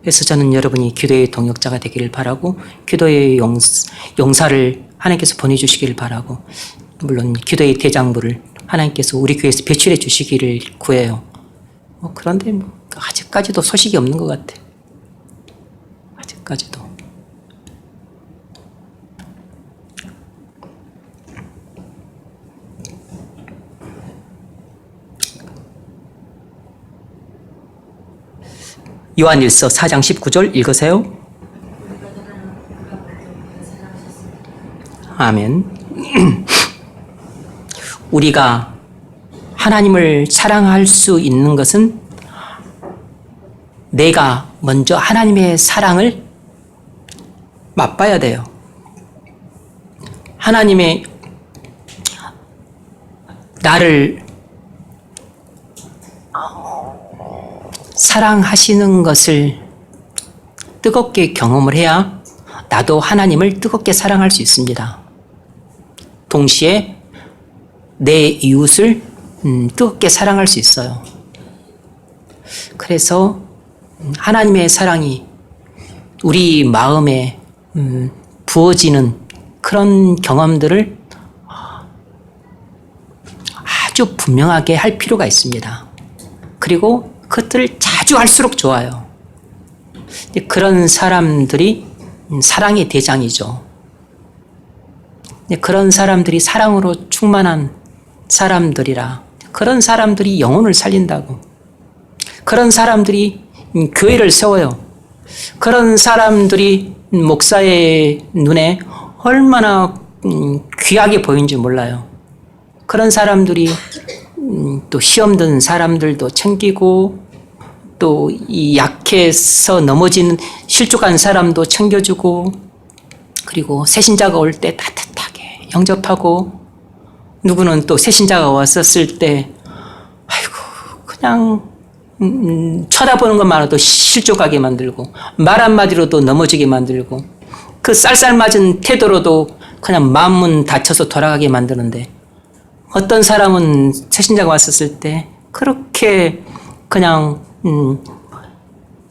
그래서 저는 여러분이 기도의 동역자가 되기를 바라고 기도의 용사를 하나님께서 보내주시기를 바라고 물론 기도의 대장부를 하나님께서 우리 교회에서 배출해 주시기를 구해요. 그런데 아직까지도 소식이 없는 것 같아. 아직까지도. 요한일서 4장 19절 읽으세요. 아멘. 우리가 하나님을 사랑할 수 있는 것은 내가 먼저 하나님의 사랑을 맛봐야 돼요. 하나님의 나를 사랑하시는 것을 뜨겁게 경험을 해야 나도 하나님을 뜨겁게 사랑할 수 있습니다. 동시에 내 이웃을 뜨겁게 사랑할 수 있어요. 그래서 하나님의 사랑이 우리 마음에 부어지는 그런 경험들을 아주 분명하게 할 필요가 있습니다. 그리고 그것들을 자주 할수록 좋아요. 그런 사람들이 사랑의 대장이죠. 그런 사람들이 사랑으로 충만한 사람들이라 그런 사람들이 영혼을 살린다고. 그런 사람들이 교회를 세워요. 그런 사람들이 목사의 눈에 얼마나 귀하게 보이는지 몰라요. 그런 사람들이 또 시험 든 사람들도 챙기고 또 이 약해서 넘어진 실족한 사람도 챙겨주고 그리고 새신자가 올 때 따뜻하게 영접하고 누구는 또 새신자가 왔었을 때 아이고 그냥 쳐다보는 것만으로도 실족하게 만들고 말 한마디로도 넘어지게 만들고 그 쌀쌀맞은 태도로도 그냥 마음은 다쳐서 돌아가게 만드는데 어떤 사람은 새신자가 왔었을 때 그렇게 그냥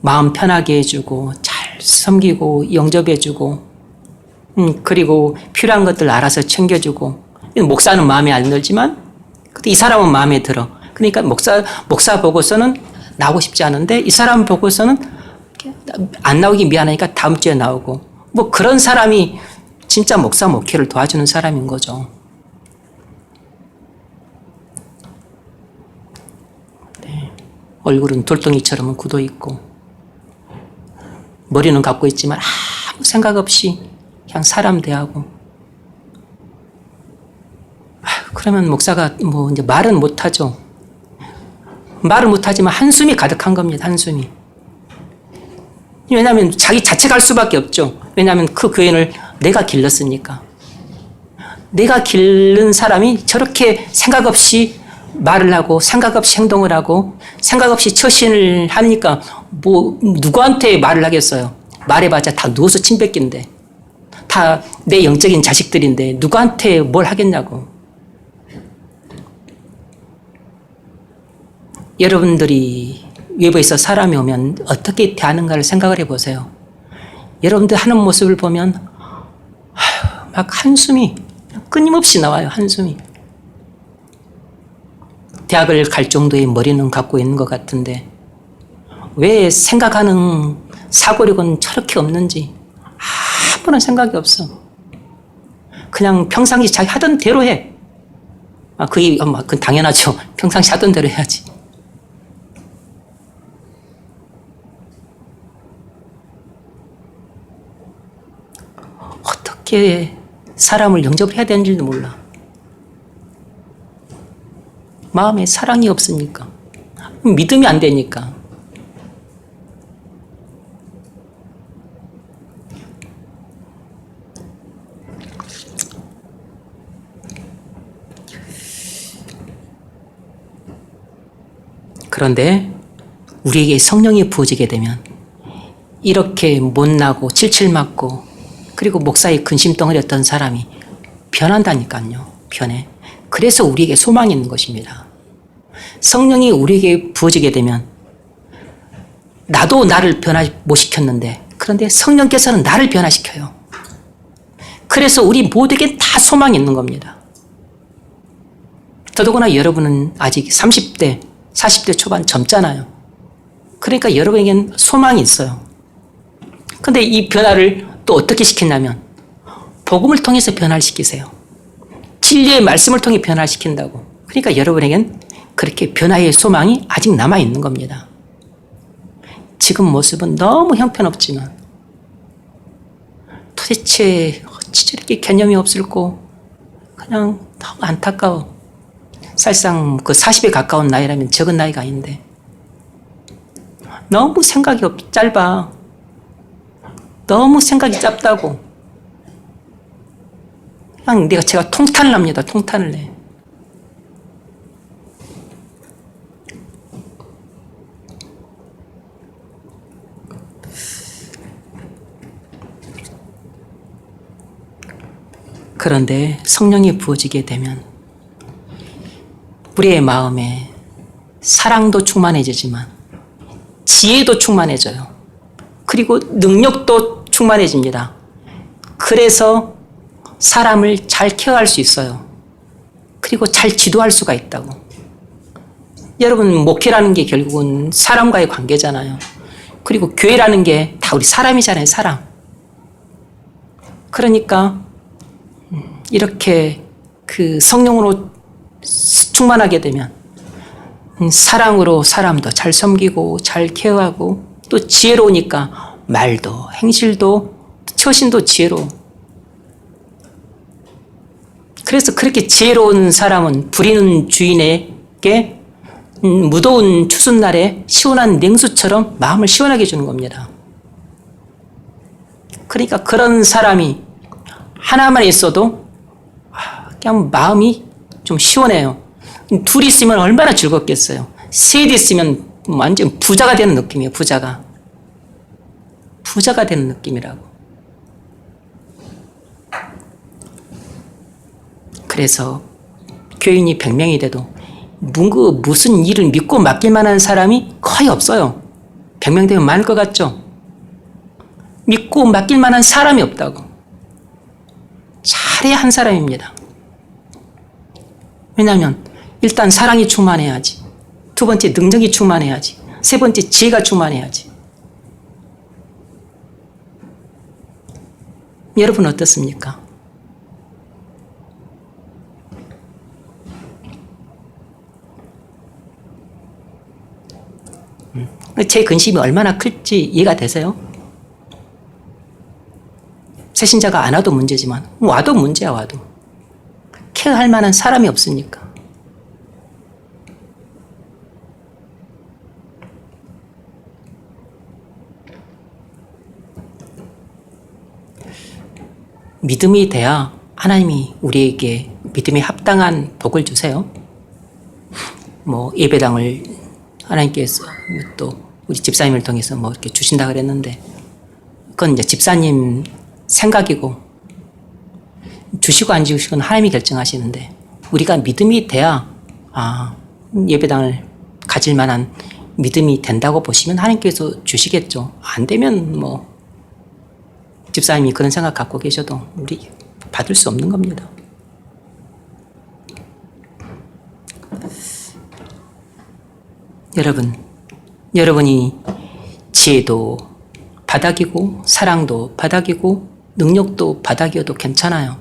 마음 편하게 해주고 잘 섬기고 영접해주고 그리고 필요한 것들 알아서 챙겨주고 목사는 마음에 안 들지만 이 사람은 마음에 들어. 그러니까 목사 보고서는 나오고 싶지 않은데 이 사람 보고서는 안 나오기 미안하니까 다음 주에 나오고 뭐 그런 사람이 진짜 목사 목회를 도와주는 사람인 거죠. 네. 얼굴은 돌덩이처럼 굳어 있고 머리는 갖고 있지만 아무 생각 없이 그냥 사람 대하고 그러면 목사가 뭐 이제 말은 못하죠. 말을 못하지만 한숨이 가득한 겁니다. 한숨이. 왜냐하면 자기 자책 할 수밖에 없죠. 왜냐하면 그 교인을 내가 길렀으니까. 내가 기른 사람이 저렇게 생각 없이 말을 하고 생각 없이 행동을 하고 생각 없이 처신을 하니까 뭐 누구한테 말을 하겠어요. 말해봤자 다 누워서 침 뱉긴데 다 내 영적인 자식들인데 누구한테 뭘 하겠냐고. 여러분들이 외부에서 사람이 오면 어떻게 대하는가를 생각을 해보세요. 여러분들 하는 모습을 보면 막 한숨이 끊임없이 나와요. 한숨이. 대학을 갈 정도의 머리는 갖고 있는 것 같은데 왜 생각하는 사고력은 저렇게 없는지 아무런 생각이 없어. 그냥 평상시 자기 하던 대로 해. 그건 당연하죠. 평상시 하던 대로 해야지. 어떻게 사람을 영접을 해야 되는지도 몰라. 마음에 사랑이 없으니까. 믿음이 안 되니까. 그런데 우리에게 성령이 부어지게 되면 이렇게 못나고 칠칠 맞고 그리고 목사의 근심덩어리였던 사람이 변한다니까요. 변해. 그래서 우리에게 소망이 있는 것입니다. 성령이 우리에게 부어지게 되면 나도 나를 변화 못 시켰는데 그런데 성령께서는 나를 변화시켜요. 그래서 우리 모두에게 다 소망이 있는 겁니다. 더더구나 여러분은 아직 30대, 40대 초반 젊잖아요. 그러니까 여러분에겐 소망이 있어요. 근데 이 변화를 또 어떻게 시키냐면 복음을 통해서 변화를 시키세요. 진리의 말씀을 통해 변화를 시킨다고. 그러니까 여러분에겐 그렇게 변화의 소망이 아직 남아있는 겁니다. 지금 모습은 너무 형편없지만 도대체 어찌 저렇게 개념이 없을꼬. 그냥 너무 안타까워. 사실상 그 40에 가까운 나이라면 적은 나이가 아닌데 너무 생각이 짧아. 너무 생각이 짧다고. 그냥 제가 통탄을 합니다. 통탄을 내. 그런데 성령이 부어지게 되면 우리의 마음에 사랑도 충만해지지만 지혜도 충만해져요. 그리고 능력도 충만해집니다. 그래서 사람을 잘 케어할 수 있어요. 그리고 잘 지도할 수가 있다고. 여러분, 목회라는 게 결국은 사람과의 관계잖아요. 그리고 교회라는 게 다 우리 사람이잖아요, 사람. 그러니까 이렇게 그 성령으로 충만하게 되면 사랑으로 사람도 잘 섬기고 잘 케어하고 또 지혜로우니까 말도 행실도 처신도 지혜로워. 그래서 그렇게 지혜로운 사람은 부리는 주인에게 무더운 추수날에 시원한 냉수처럼 마음을 시원하게 해주는 겁니다. 그러니까 그런 사람이 하나만 있어도 그냥 마음이 좀 시원해요. 둘이 있으면 얼마나 즐겁겠어요. 셋이 있으면 완전 부자가 되는 느낌이에요. 부자가 되는 느낌이라고. 그래서 교인이 100명이 돼도 무슨 일을 믿고 맡길 만한 사람이 거의 없어요. 100명 되면 많을 것 같죠? 믿고 맡길 만한 사람이 없다고. 잘해야 한 사람입니다. 왜냐하면 일단 사랑이 충만해야지. 두 번째 능력이 충만해야지. 세 번째 지혜가 충만해야지. 여러분 어떻습니까? 제 근심이 얼마나 클지 이해가 되세요? 새신자가 안 와도 문제지만 와도 문제야. 와도 케어할 만한 사람이 없으니까. 믿음이 돼야 하나님이 우리에게 믿음에 합당한 복을 주세요. 예배당을 하나님께서 또 우리 집사님을 통해서 이렇게 주신다 그랬는데, 그건 이제 집사님 생각이고, 주시고 안 주시고는 하나님이 결정하시는데, 우리가 믿음이 돼야, 예배당을 가질 만한 믿음이 된다고 보시면 하나님께서 주시겠죠. 안 되면 집사님이 그런 생각 갖고 계셔도 우리 받을 수 없는 겁니다. 여러분이 지혜도 바닥이고 사랑도 바닥이고 능력도 바닥이어도 괜찮아요.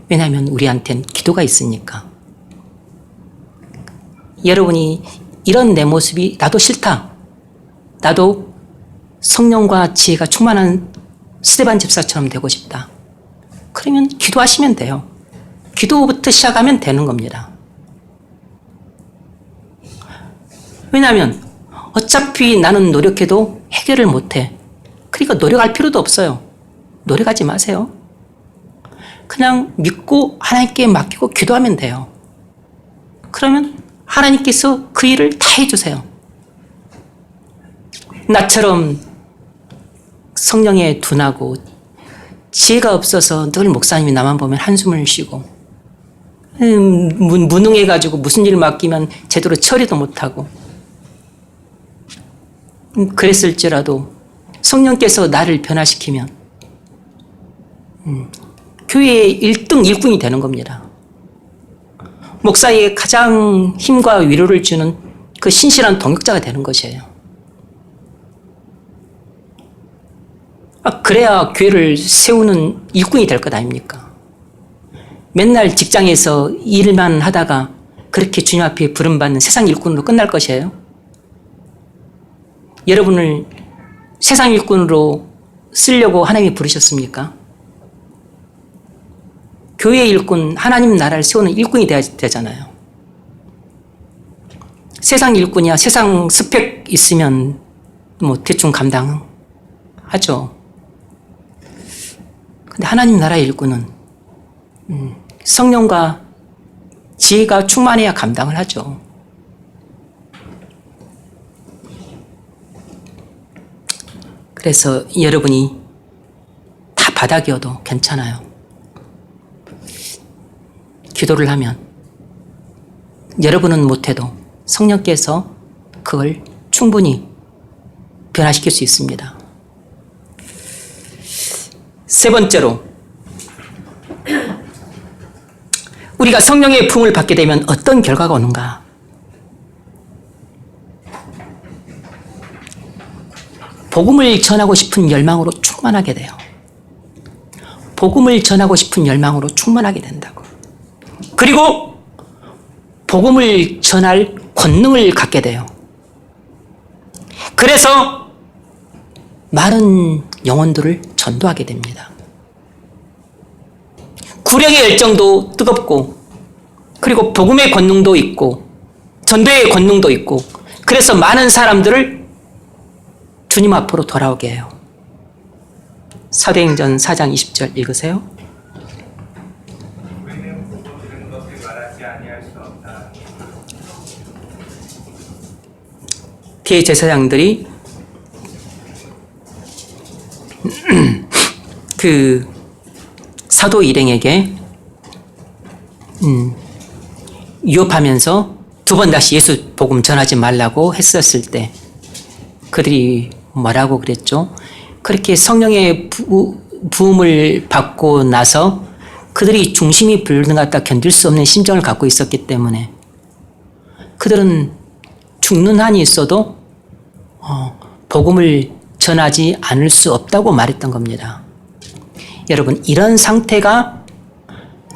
왜냐하면 우리한텐 기도가 있으니까. 여러분이 이런 내 모습이 나도 싫다. 나도 성령과 지혜가 충만한 스데반 집사처럼 되고 싶다. 그러면 기도하시면 돼요. 기도부터 시작하면 되는 겁니다. 왜냐하면 어차피 나는 노력해도 해결을 못해. 그러니까 노력할 필요도 없어요. 노력하지 마세요. 그냥 믿고 하나님께 맡기고 기도하면 돼요. 그러면 하나님께서 그 일을 다 해주세요. 나처럼 성령에 둔하고 지혜가 없어서 늘 목사님이 나만 보면 한숨을 쉬고 무능해가지고 무슨 일 맡기면 제대로 처리도 못하고 그랬을지라도 성령께서 나를 변화시키면 교회의 1등 일꾼이 되는 겁니다. 목사에게 가장 힘과 위로를 주는 그 신실한 동역자가 되는 것이에요. 그래야 교회를 세우는 일꾼이 될 것 아닙니까? 맨날 직장에서 일만 하다가 그렇게 주님 앞에 부름받는 세상 일꾼으로 끝날 것이에요? 여러분을 세상 일꾼으로 쓰려고 하나님이 부르셨습니까? 교회 일꾼, 하나님 나라를 세우는 일꾼이 돼야 되잖아요. 세상 일꾼이야 세상 스펙 있으면 대충 감당하죠. 근데 하나님 나라의 일꾼은 성령과 지혜가 충만해야 감당을 하죠. 그래서 여러분이 다 바닥이어도 괜찮아요. 기도를 하면 여러분은 못해도 성령께서 그걸 충분히 변화시킬 수 있습니다. 세 번째로, 우리가 성령의 부음을 받게 되면 어떤 결과가 오는가? 복음을 전하고 싶은 열망으로 충만하게 돼요. 복음을 전하고 싶은 열망으로 충만하게 된다고. 그리고 복음을 전할 권능을 갖게 돼요. 그래서 많은 영혼들을 전도하게 됩니다. 구령의 열정도 뜨겁고, 그리고 복음의 권능도 있고, 전도의 권능도 있고, 그래서 많은 사람들을 주님 앞으로 돌아오게 해요. 사도행전 4장 20절 읽으세요. 우리는 보고 들은 것을 말하지 아니할 수 없다. 대제사장들이 그 사도 일행에게 유업하면서 두 번 다시 예수 복음 전하지 말라고 했었을 때 그들이 뭐라고 그랬죠? 그렇게 성령의 부음을 받고 나서 그들이 중심이 불능하다 견딜 수 없는 심정을 갖고 있었기 때문에 그들은 죽는 한이 있어도 복음을 전하지 않을 수 없다고 말했던 겁니다. 여러분, 이런 상태가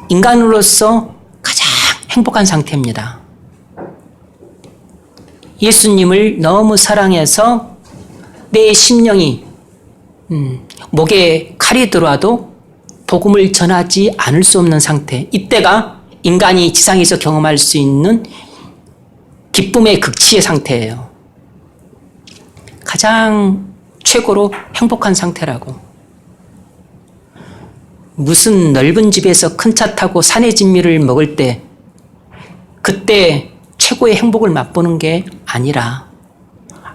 인간으로서 가장 행복한 상태입니다. 예수님을 너무 사랑해서 내 심령이 목에 칼이 들어와도 복음을 전하지 않을 수 없는 상태, 이때가 인간이 지상에서 경험할 수 있는 기쁨의 극치의 상태예요. 가장 최고로 행복한 상태라고. 무슨 넓은 집에서 큰 차 타고 산의 진미를 먹을 때 그때 최고의 행복을 맛보는 게 아니라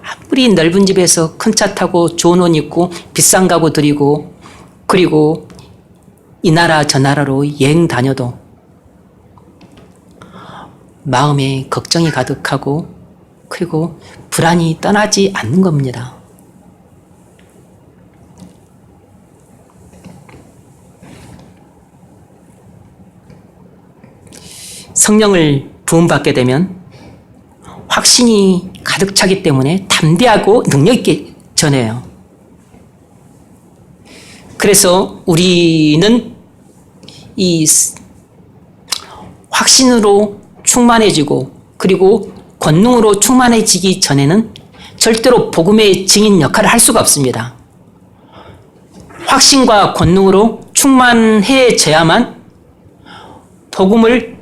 아무리 넓은 집에서 큰 차 타고 좋은 옷 입고 비싼 가구 들이고 그리고 이 나라 저 나라로 여행 다녀도 마음에 걱정이 가득하고 그리고 불안이 떠나지 않는 겁니다. 성령을 부음받게 되면 확신이 가득 차기 때문에 담대하고 능력 있게 전해요. 그래서 우리는 이 확신으로 충만해지고 그리고 권능으로 충만해지기 전에는 절대로 복음의 증인 역할을 할 수가 없습니다. 확신과 권능으로 충만해져야만 복음을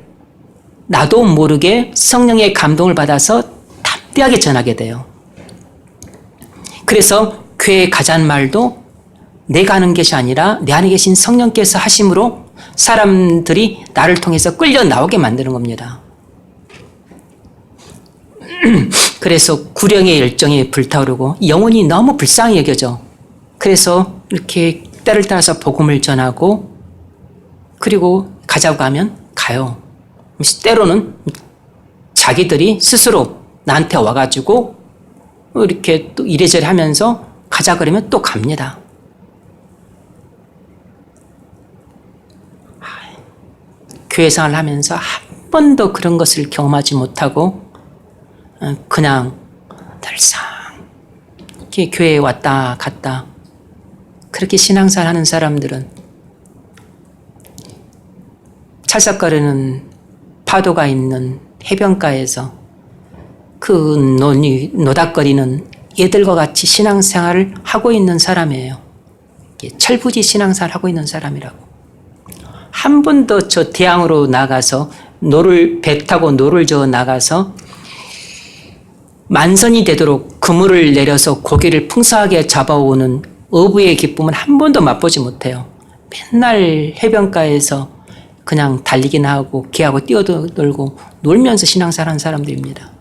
나도 모르게 성령의 감동을 받아서 담대하게 전하게 돼요. 그래서 교회에 가자는 말도 내가 하는 것이 아니라 내 안에 계신 성령께서 하심으로 사람들이 나를 통해서 끌려 나오게 만드는 겁니다. 그래서 구령의 열정에 불타오르고 영혼이 너무 불쌍히 여겨져. 그래서 이렇게 때를 따라서 복음을 전하고 그리고 가자고 하면 가요. 때로는 자기들이 스스로 나한테 와가지고 이렇게 또 이래저래 하면서 가자 그러면 또 갑니다. 교회 생활을 하면서 한 번도 그런 것을 경험하지 못하고 그냥 늘상 이렇게 교회에 왔다 갔다 그렇게 신앙생활 하는 사람들은 찰싹거리는 파도가 있는 해변가에서 그 노닥거리는 얘들과 같이 신앙생활을 하고 있는 사람이에요. 철부지 신앙생활을 하고 있는 사람이라고. 한 번도 저 대양으로 나가서 배 타고 노를 저어 나가서 만선이 되도록 그물을 내려서 고기를 풍성하게 잡아오는 어부의 기쁨은 한 번도 맛보지 못해요. 맨날 해변가에서 그냥 달리기나 하고 개하고 뛰어놀고 놀면서 신앙생활 하는 사람들입니다.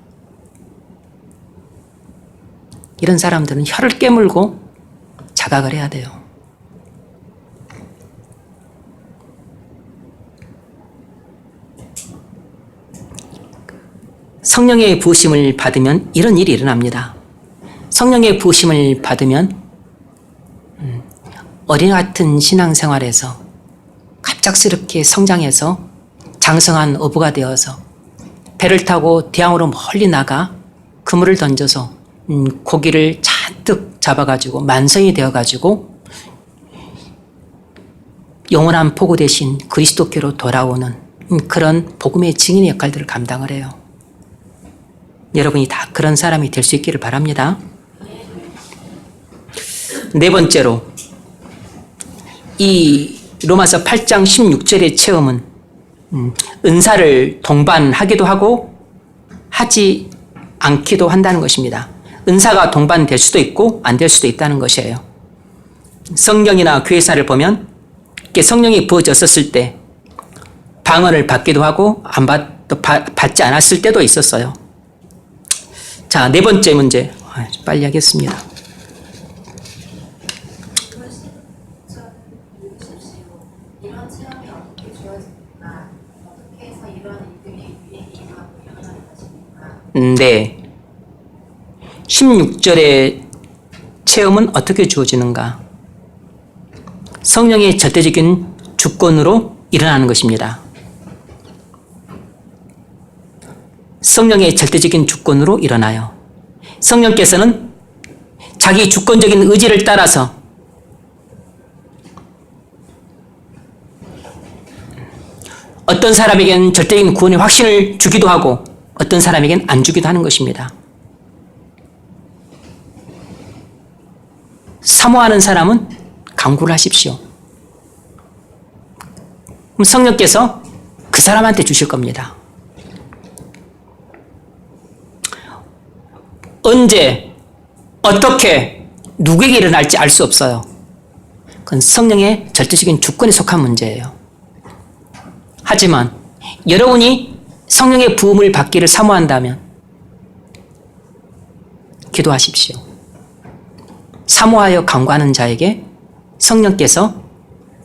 이런 사람들은 혀를 깨물고 자각을 해야 돼요. 성령의 부으심을 받으면 이런 일이 일어납니다. 성령의 부으심을 받으면 어린이 같은 신앙생활에서 갑작스럽게 성장해서 장성한 어부가 되어서 배를 타고 대양으로 멀리 나가 그물을 던져서 고기를 잔뜩 잡아가지고 만성이 되어가지고 영원한 포구 대신 그리스도께로 돌아오는 그런 복음의 증인의 역할들을 감당을 해요. 여러분이 다 그런 사람이 될 수 있기를 바랍니다. 네 번째로 이 로마서 8장 16절의 체험은 은사를 동반하기도 하고 하지 않기도 한다는 것입니다. 은사가 동반될 수도 있고 안 될 수도 있다는 것이에요. 성경이나 교회사를 보면 성령이 부어졌었을 때 방언을 받기도 하고 또 받지 않았을 때도 있었어요. 자, 네 번째 문제. 좀 빨리 하겠습니다. 이런 체험이 어떻게 주어집니까? 어떻게 해서 이런 일들이 우리에게 일어나는 것입니까? 네. 16절의 체험은 어떻게 주어지는가? 성령의 절대적인 주권으로 일어나는 것입니다. 성령의 절대적인 주권으로 일어나요. 성령께서는 자기 주권적인 의지를 따라서 어떤 사람에게는 절대적인 구원의 확신을 주기도 하고 어떤 사람에게는 안 주기도 하는 것입니다. 사모하는 사람은 간구를 하십시오. 그럼 성령께서 그 사람한테 주실 겁니다. 언제, 어떻게, 누구에게 일어날지 알 수 없어요. 그건 성령의 절대적인 주권에 속한 문제예요. 하지만 여러분이 성령의 부음을 받기를 사모한다면 기도하십시오. 사모하여 간구하는 자에게 성령께서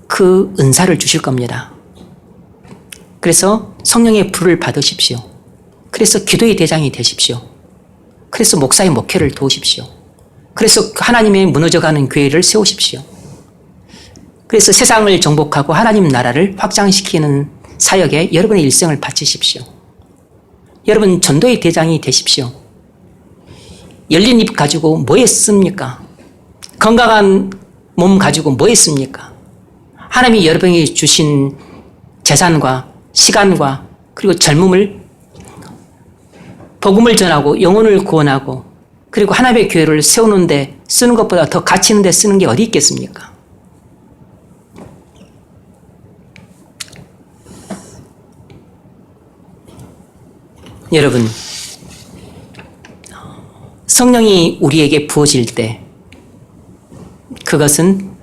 그 은사를 주실 겁니다. 그래서 성령의 불을 받으십시오. 그래서 기도의 대장이 되십시오. 그래서 목사의 목회를 도우십시오. 그래서 하나님의 무너져가는 교회를 세우십시오. 그래서 세상을 정복하고 하나님 나라를 확장시키는 사역에 여러분의 일생을 바치십시오. 여러분 전도의 대장이 되십시오. 열린 입 가지고 뭐 했습니까? 건강한 몸 가지고 뭐 했습니까? 하나님이 여러분에게 주신 재산과 시간과 그리고 젊음을 복음을 전하고 영혼을 구원하고 그리고 하나님의 교회를 세우는 데 쓰는 것보다 더 가치 있는 데 쓰는 게 어디 있겠습니까? 여러분, 성령이 우리에게 부어질 때 그것은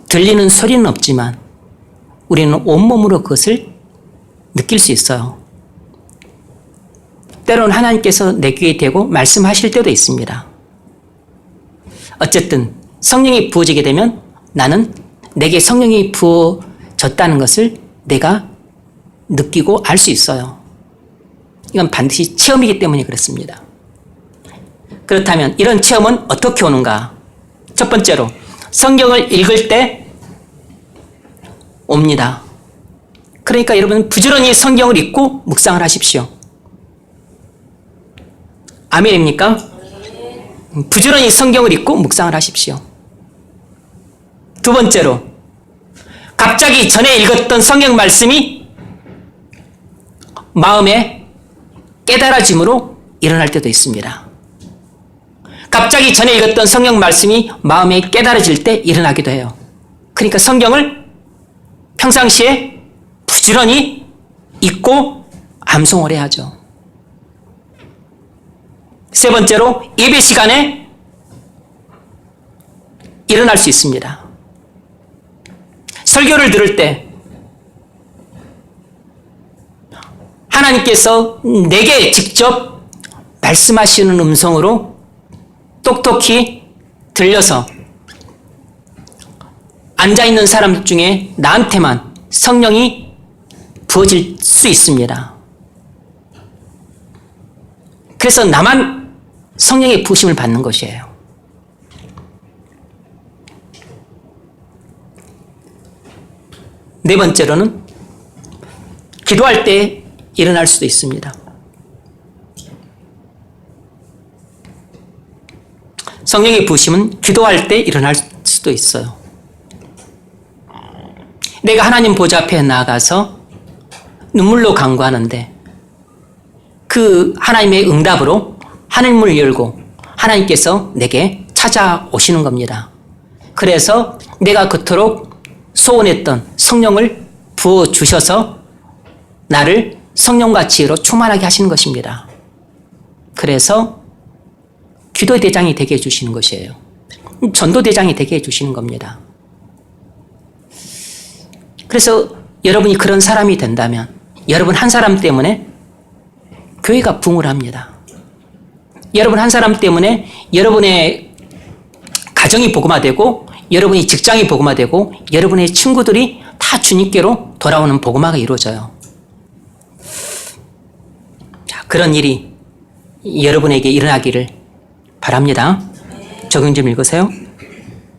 들리는 소리는 없지만 우리는 온몸으로 그것을 느낄 수 있어요. 때로는 하나님께서 내 귀에 대고 말씀하실 때도 있습니다. 어쨌든 성령이 부어지게 되면 나는 내게 성령이 부어졌다는 것을 내가 느끼고 알 수 있어요. 이건 반드시 체험이기 때문에 그렇습니다. 그렇다면 이런 체험은 어떻게 오는가? 첫 번째로 성경을 읽을 때 옵니다. 그러니까 여러분 부지런히 성경을 읽고 묵상을 하십시오. 아멘입니까? 부지런히 성경을 읽고 묵상을 하십시오. 두 번째로 갑자기 전에 읽었던 성경 말씀이 마음에 깨달아짐으로 일어날 때도 있습니다. 갑자기 전에 읽었던 성경 말씀이 마음에 깨달아질 때 일어나기도 해요. 그러니까 성경을 평상시에 부지런히 읽고 암송을 해야죠. 세 번째로 예배 시간에 일어날 수 있습니다. 설교를 들을 때 하나님께서 내게 직접 말씀하시는 음성으로 똑똑히 들려서 앉아있는 사람 중에 나한테만 성령이 부어질 수 있습니다. 그래서 나만 성령의 부으심을 받는 것이에요. 네 번째로는 기도할 때 일어날 수도 있습니다. 성령의 부으심은 기도할 때 일어날 수도 있어요. 내가 하나님 보좌 앞에 나아가서 눈물로 간구하는데 그 하나님의 응답으로 하늘문을 열고 하나님께서 내게 찾아오시는 겁니다. 그래서 내가 그토록 소원했던 성령을 부어주셔서 나를 성령과 지혜로 충만하게 하시는 것입니다. 그래서 기도대장이 되게 해주시는 것이에요. 전도대장이 되게 해주시는 겁니다. 그래서 여러분이 그런 사람이 된다면 여러분 한 사람 때문에 교회가 부흥을 합니다. 여러분 한 사람 때문에 여러분의 가정이 복음화되고 여러분의 직장이 복음화되고 여러분의 친구들이 다 주님께로 돌아오는 복음화가 이루어져요. 자, 그런 일이 여러분에게 일어나기를 바랍니다. 적용 좀 읽으세요.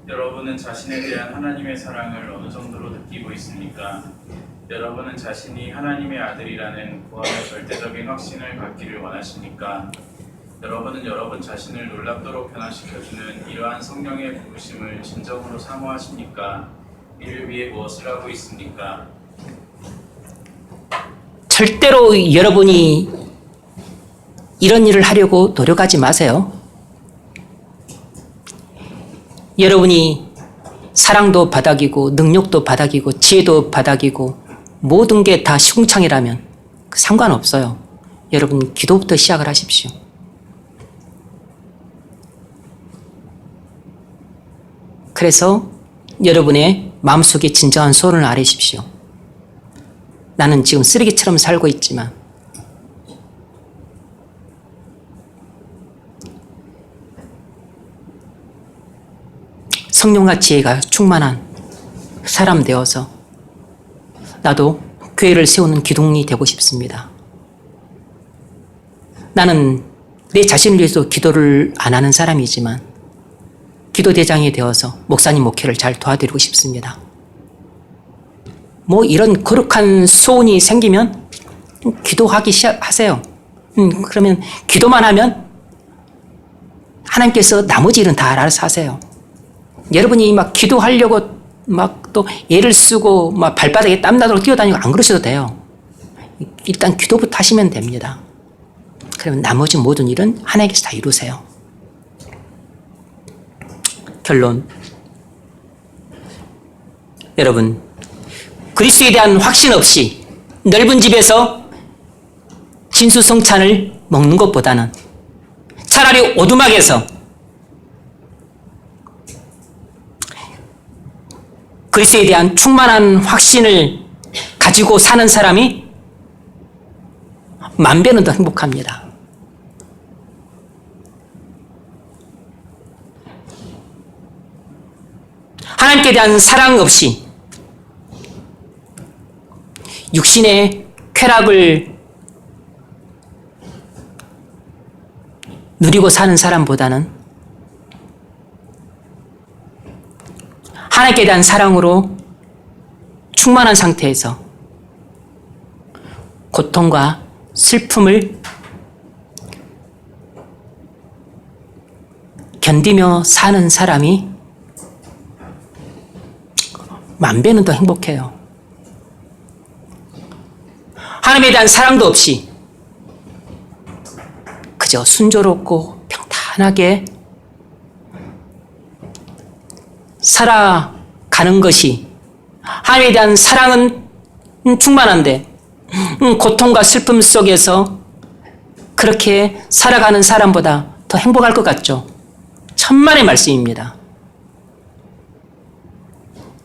여러분은 자신에 대한 하나님의 사랑을 어느 정도로 느끼고 있습니까? 여러분은 자신이 하나님의 아들이라는 구원의 절대적인 확신을 갖기를 원하십니까? 여러분은 여러분 자신을 놀랍도록 변화시켜주는 이러한 성령의 부으심을 진정으로 사모하십니까? 이를 위해 무엇을 하고 있습니까? 절대로 여러분이 이런 일을 하려고 노력하지 마세요. 여러분이 사랑도 바닥이고 능력도 바닥이고 지혜도 바닥이고 모든 게 다 시궁창이라면 상관없어요. 여러분 기도부터 시작을 하십시오. 그래서 여러분의 마음속에 진정한 소원을 아뢰십시오. 나는 지금 쓰레기처럼 살고 있지만 성령과 지혜가 충만한 사람 되어서 나도 교회를 세우는 기둥이 되고 싶습니다. 나는 내 자신을 위해서 기도를 안 하는 사람이지만 기도대장이 되어서 목사님 목회를 잘 도와드리고 싶습니다. 뭐 이런 거룩한 소원이 생기면 기도하기 시작하세요. 그러면 기도만 하면 하나님께서 나머지 일은 다 알아서 하세요. 여러분이 막 기도하려고 막 또 애를 쓰고 막 발바닥에 땀나도록 뛰어다니고 안 그러셔도 돼요. 일단 기도부터 하시면 됩니다. 그러면 나머지 모든 일은 하나님께서 다 이루세요. 결론. 여러분, 그리스도에 대한 확신 없이 넓은 집에서 진수성찬을 먹는 것보다는 차라리 오두막에서 그리스도에 대한 충만한 확신을 가지고 사는 사람이 만 배는 더 행복합니다. 하나님께 대한 사랑 없이 육신의 쾌락을 누리고 사는 사람보다는 하나님께 대한 사랑으로 충만한 상태에서 고통과 슬픔을 견디며 사는 사람이 만 배는 더 행복해요. 하나님에 대한 사랑도 없이 그저 순조롭고 평탄하게 살아가는 것이, 하나님에 대한 사랑은 충만한데 고통과 슬픔 속에서 그렇게 살아가는 사람보다 더 행복할 것 같죠? 천만의 말씀입니다.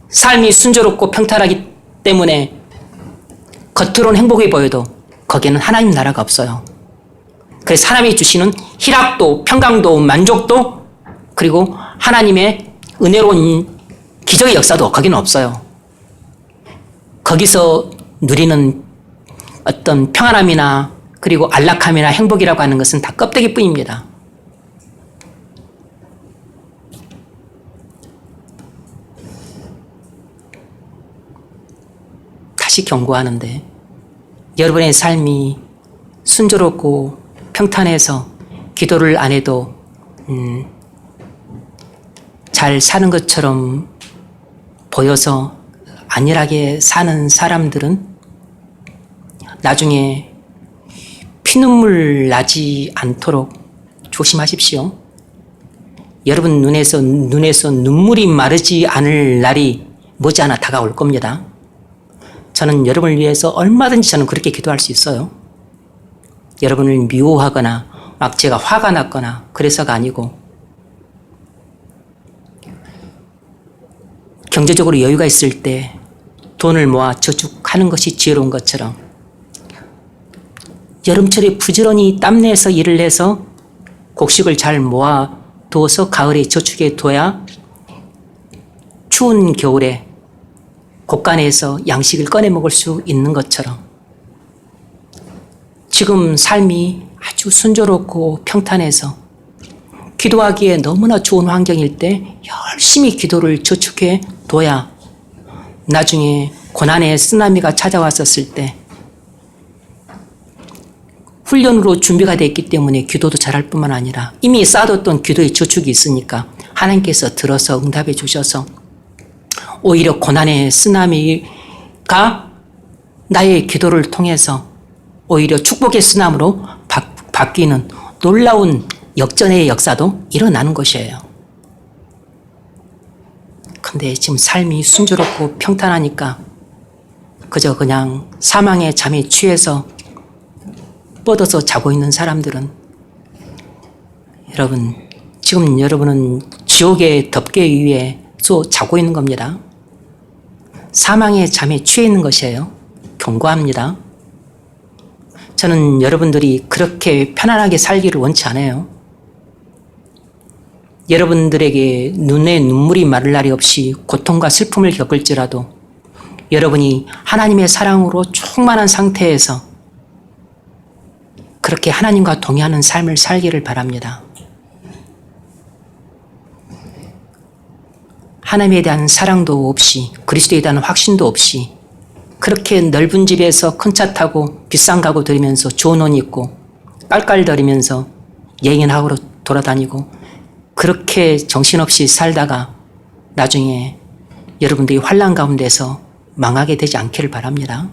삶이 순조롭고 평탄하기 때문에 겉으로는 행복해 보여도 거기에는 하나님 나라가 없어요. 그래서 하나님이 주시는 희락도, 평강도, 만족도, 그리고 하나님의 은혜로운 기적의 역사도 거기는 없어요. 거기서 누리는 어떤 평안함이나 그리고 안락함이나 행복이라고 하는 것은 다 껍데기뿐입니다. 다시 경고하는데 여러분의 삶이 순조롭고 평탄해서 기도를 안 해도 잘 사는 것처럼 보여서 안일하게 사는 사람들은 나중에 피눈물 나지 않도록 조심하십시오. 여러분 눈에서 눈물이 마르지 않을 날이 머지않아 다가올 겁니다. 저는 여러분을 위해서 얼마든지 저는 그렇게 기도할 수 있어요. 여러분을 미워하거나 막 제가 화가 났거나 그래서가 아니고 경제적으로 여유가 있을 때 돈을 모아 저축하는 것이 지혜로운 것처럼 여름철에 부지런히 땀내서 일을 해서 곡식을 잘 모아 두어서 가을에 저축해 둬야 추운 겨울에 곳간에서 양식을 꺼내 먹을 수 있는 것처럼 지금 삶이 아주 순조롭고 평탄해서 기도하기에 너무나 좋은 환경일 때 열심히 기도를 저축해 둬야 나중에 고난의 쓰나미가 찾아왔었을 때 훈련으로 준비가 됐기 때문에 기도도 잘할 뿐만 아니라 이미 쌓아뒀던 기도의 저축이 있으니까 하나님께서 들어서 응답해 주셔서 오히려 고난의 쓰나미가 나의 기도를 통해서 오히려 축복의 쓰나미로 바뀌는 놀라운 역전의 역사도 일어나는 것이에요. 근데 지금 삶이 순조롭고 평탄하니까 그저 그냥 사망의 잠에 취해서 뻗어서 자고 있는 사람들은 여러분, 지금 여러분은 지옥의 덮개 위에서 자고 있는 겁니다. 사망의 잠에 취해 있는 것이에요. 경고합니다. 저는 여러분들이 그렇게 편안하게 살기를 원치 않아요. 여러분들에게 눈에 눈물이 마를 날이 없이 고통과 슬픔을 겪을지라도 여러분이 하나님의 사랑으로 충만한 상태에서 그렇게 하나님과 동의하는 삶을 살기를 바랍니다. 하나님에 대한 사랑도 없이 그리스도에 대한 확신도 없이 그렇게 넓은 집에서 큰 차 타고 비싼 가구 들이면서 좋은 옷 입고 깔깔거리면서 여행하고 돌아다니고 그렇게 정신없이 살다가 나중에 여러분들이 환난 가운데서 망하게 되지 않기를 바랍니다.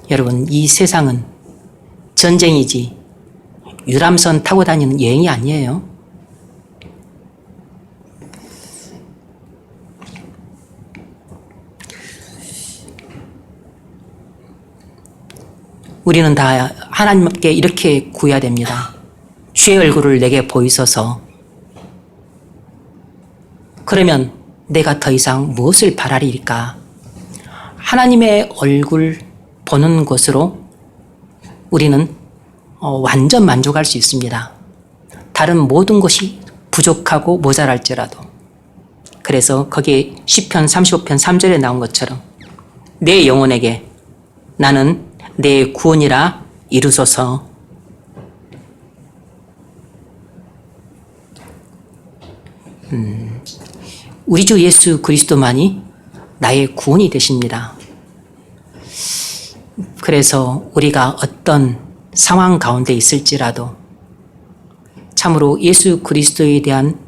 여러분, 이 세상은 전쟁이지 유람선 타고 다니는 여행이 아니에요. 우리는 다 하나님께 이렇게 구해야 됩니다. 주의 얼굴을 내게 보이소서. 그러면 내가 더 이상 무엇을 바라리일까? 하나님의 얼굴 보는 것으로 우리는 완전 만족할 수 있습니다. 다른 모든 것이 부족하고 모자랄지라도. 그래서 거기에 시편 35편 3절에 나온 것처럼 내 영혼에게 나는 내 구원이라 이루소서. 우리 주 예수 그리스도만이 나의 구원이 되십니다. 그래서 우리가 어떤 상황 가운데 있을지라도 참으로 예수 그리스도에 대한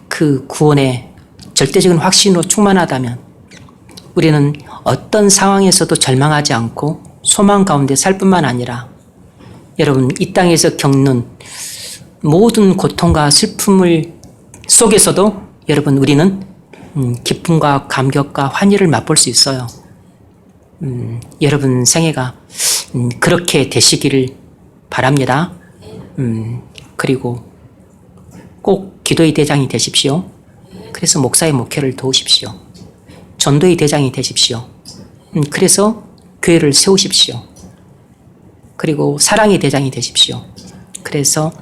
그 구원의 절대적인 확신으로 충만하다면 우리는 어떤 상황에서도 절망하지 않고 소망 가운데 살 뿐만 아니라 여러분 이 땅에서 겪는 모든 고통과 슬픔을 속에서도 여러분 우리는 기쁨과 감격과 환희를 맛볼 수 있어요. 여러분 생애가 그렇게 되시기를 바랍니다. 그리고 꼭 기도의 대장이 되십시오. 그래서 목사의 목회를 도우십시오. 전도의 대장이 되십시오. 그래서 교회를 세우십시오. 그리고 사랑의 대장이 되십시오. 그래서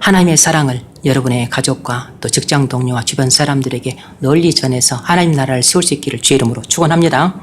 하나님의 사랑을 여러분의 가족과 또 직장 동료와 주변 사람들에게 널리 전해서 하나님 나라를 세울 수 있기를 주의 이름으로 축원합니다.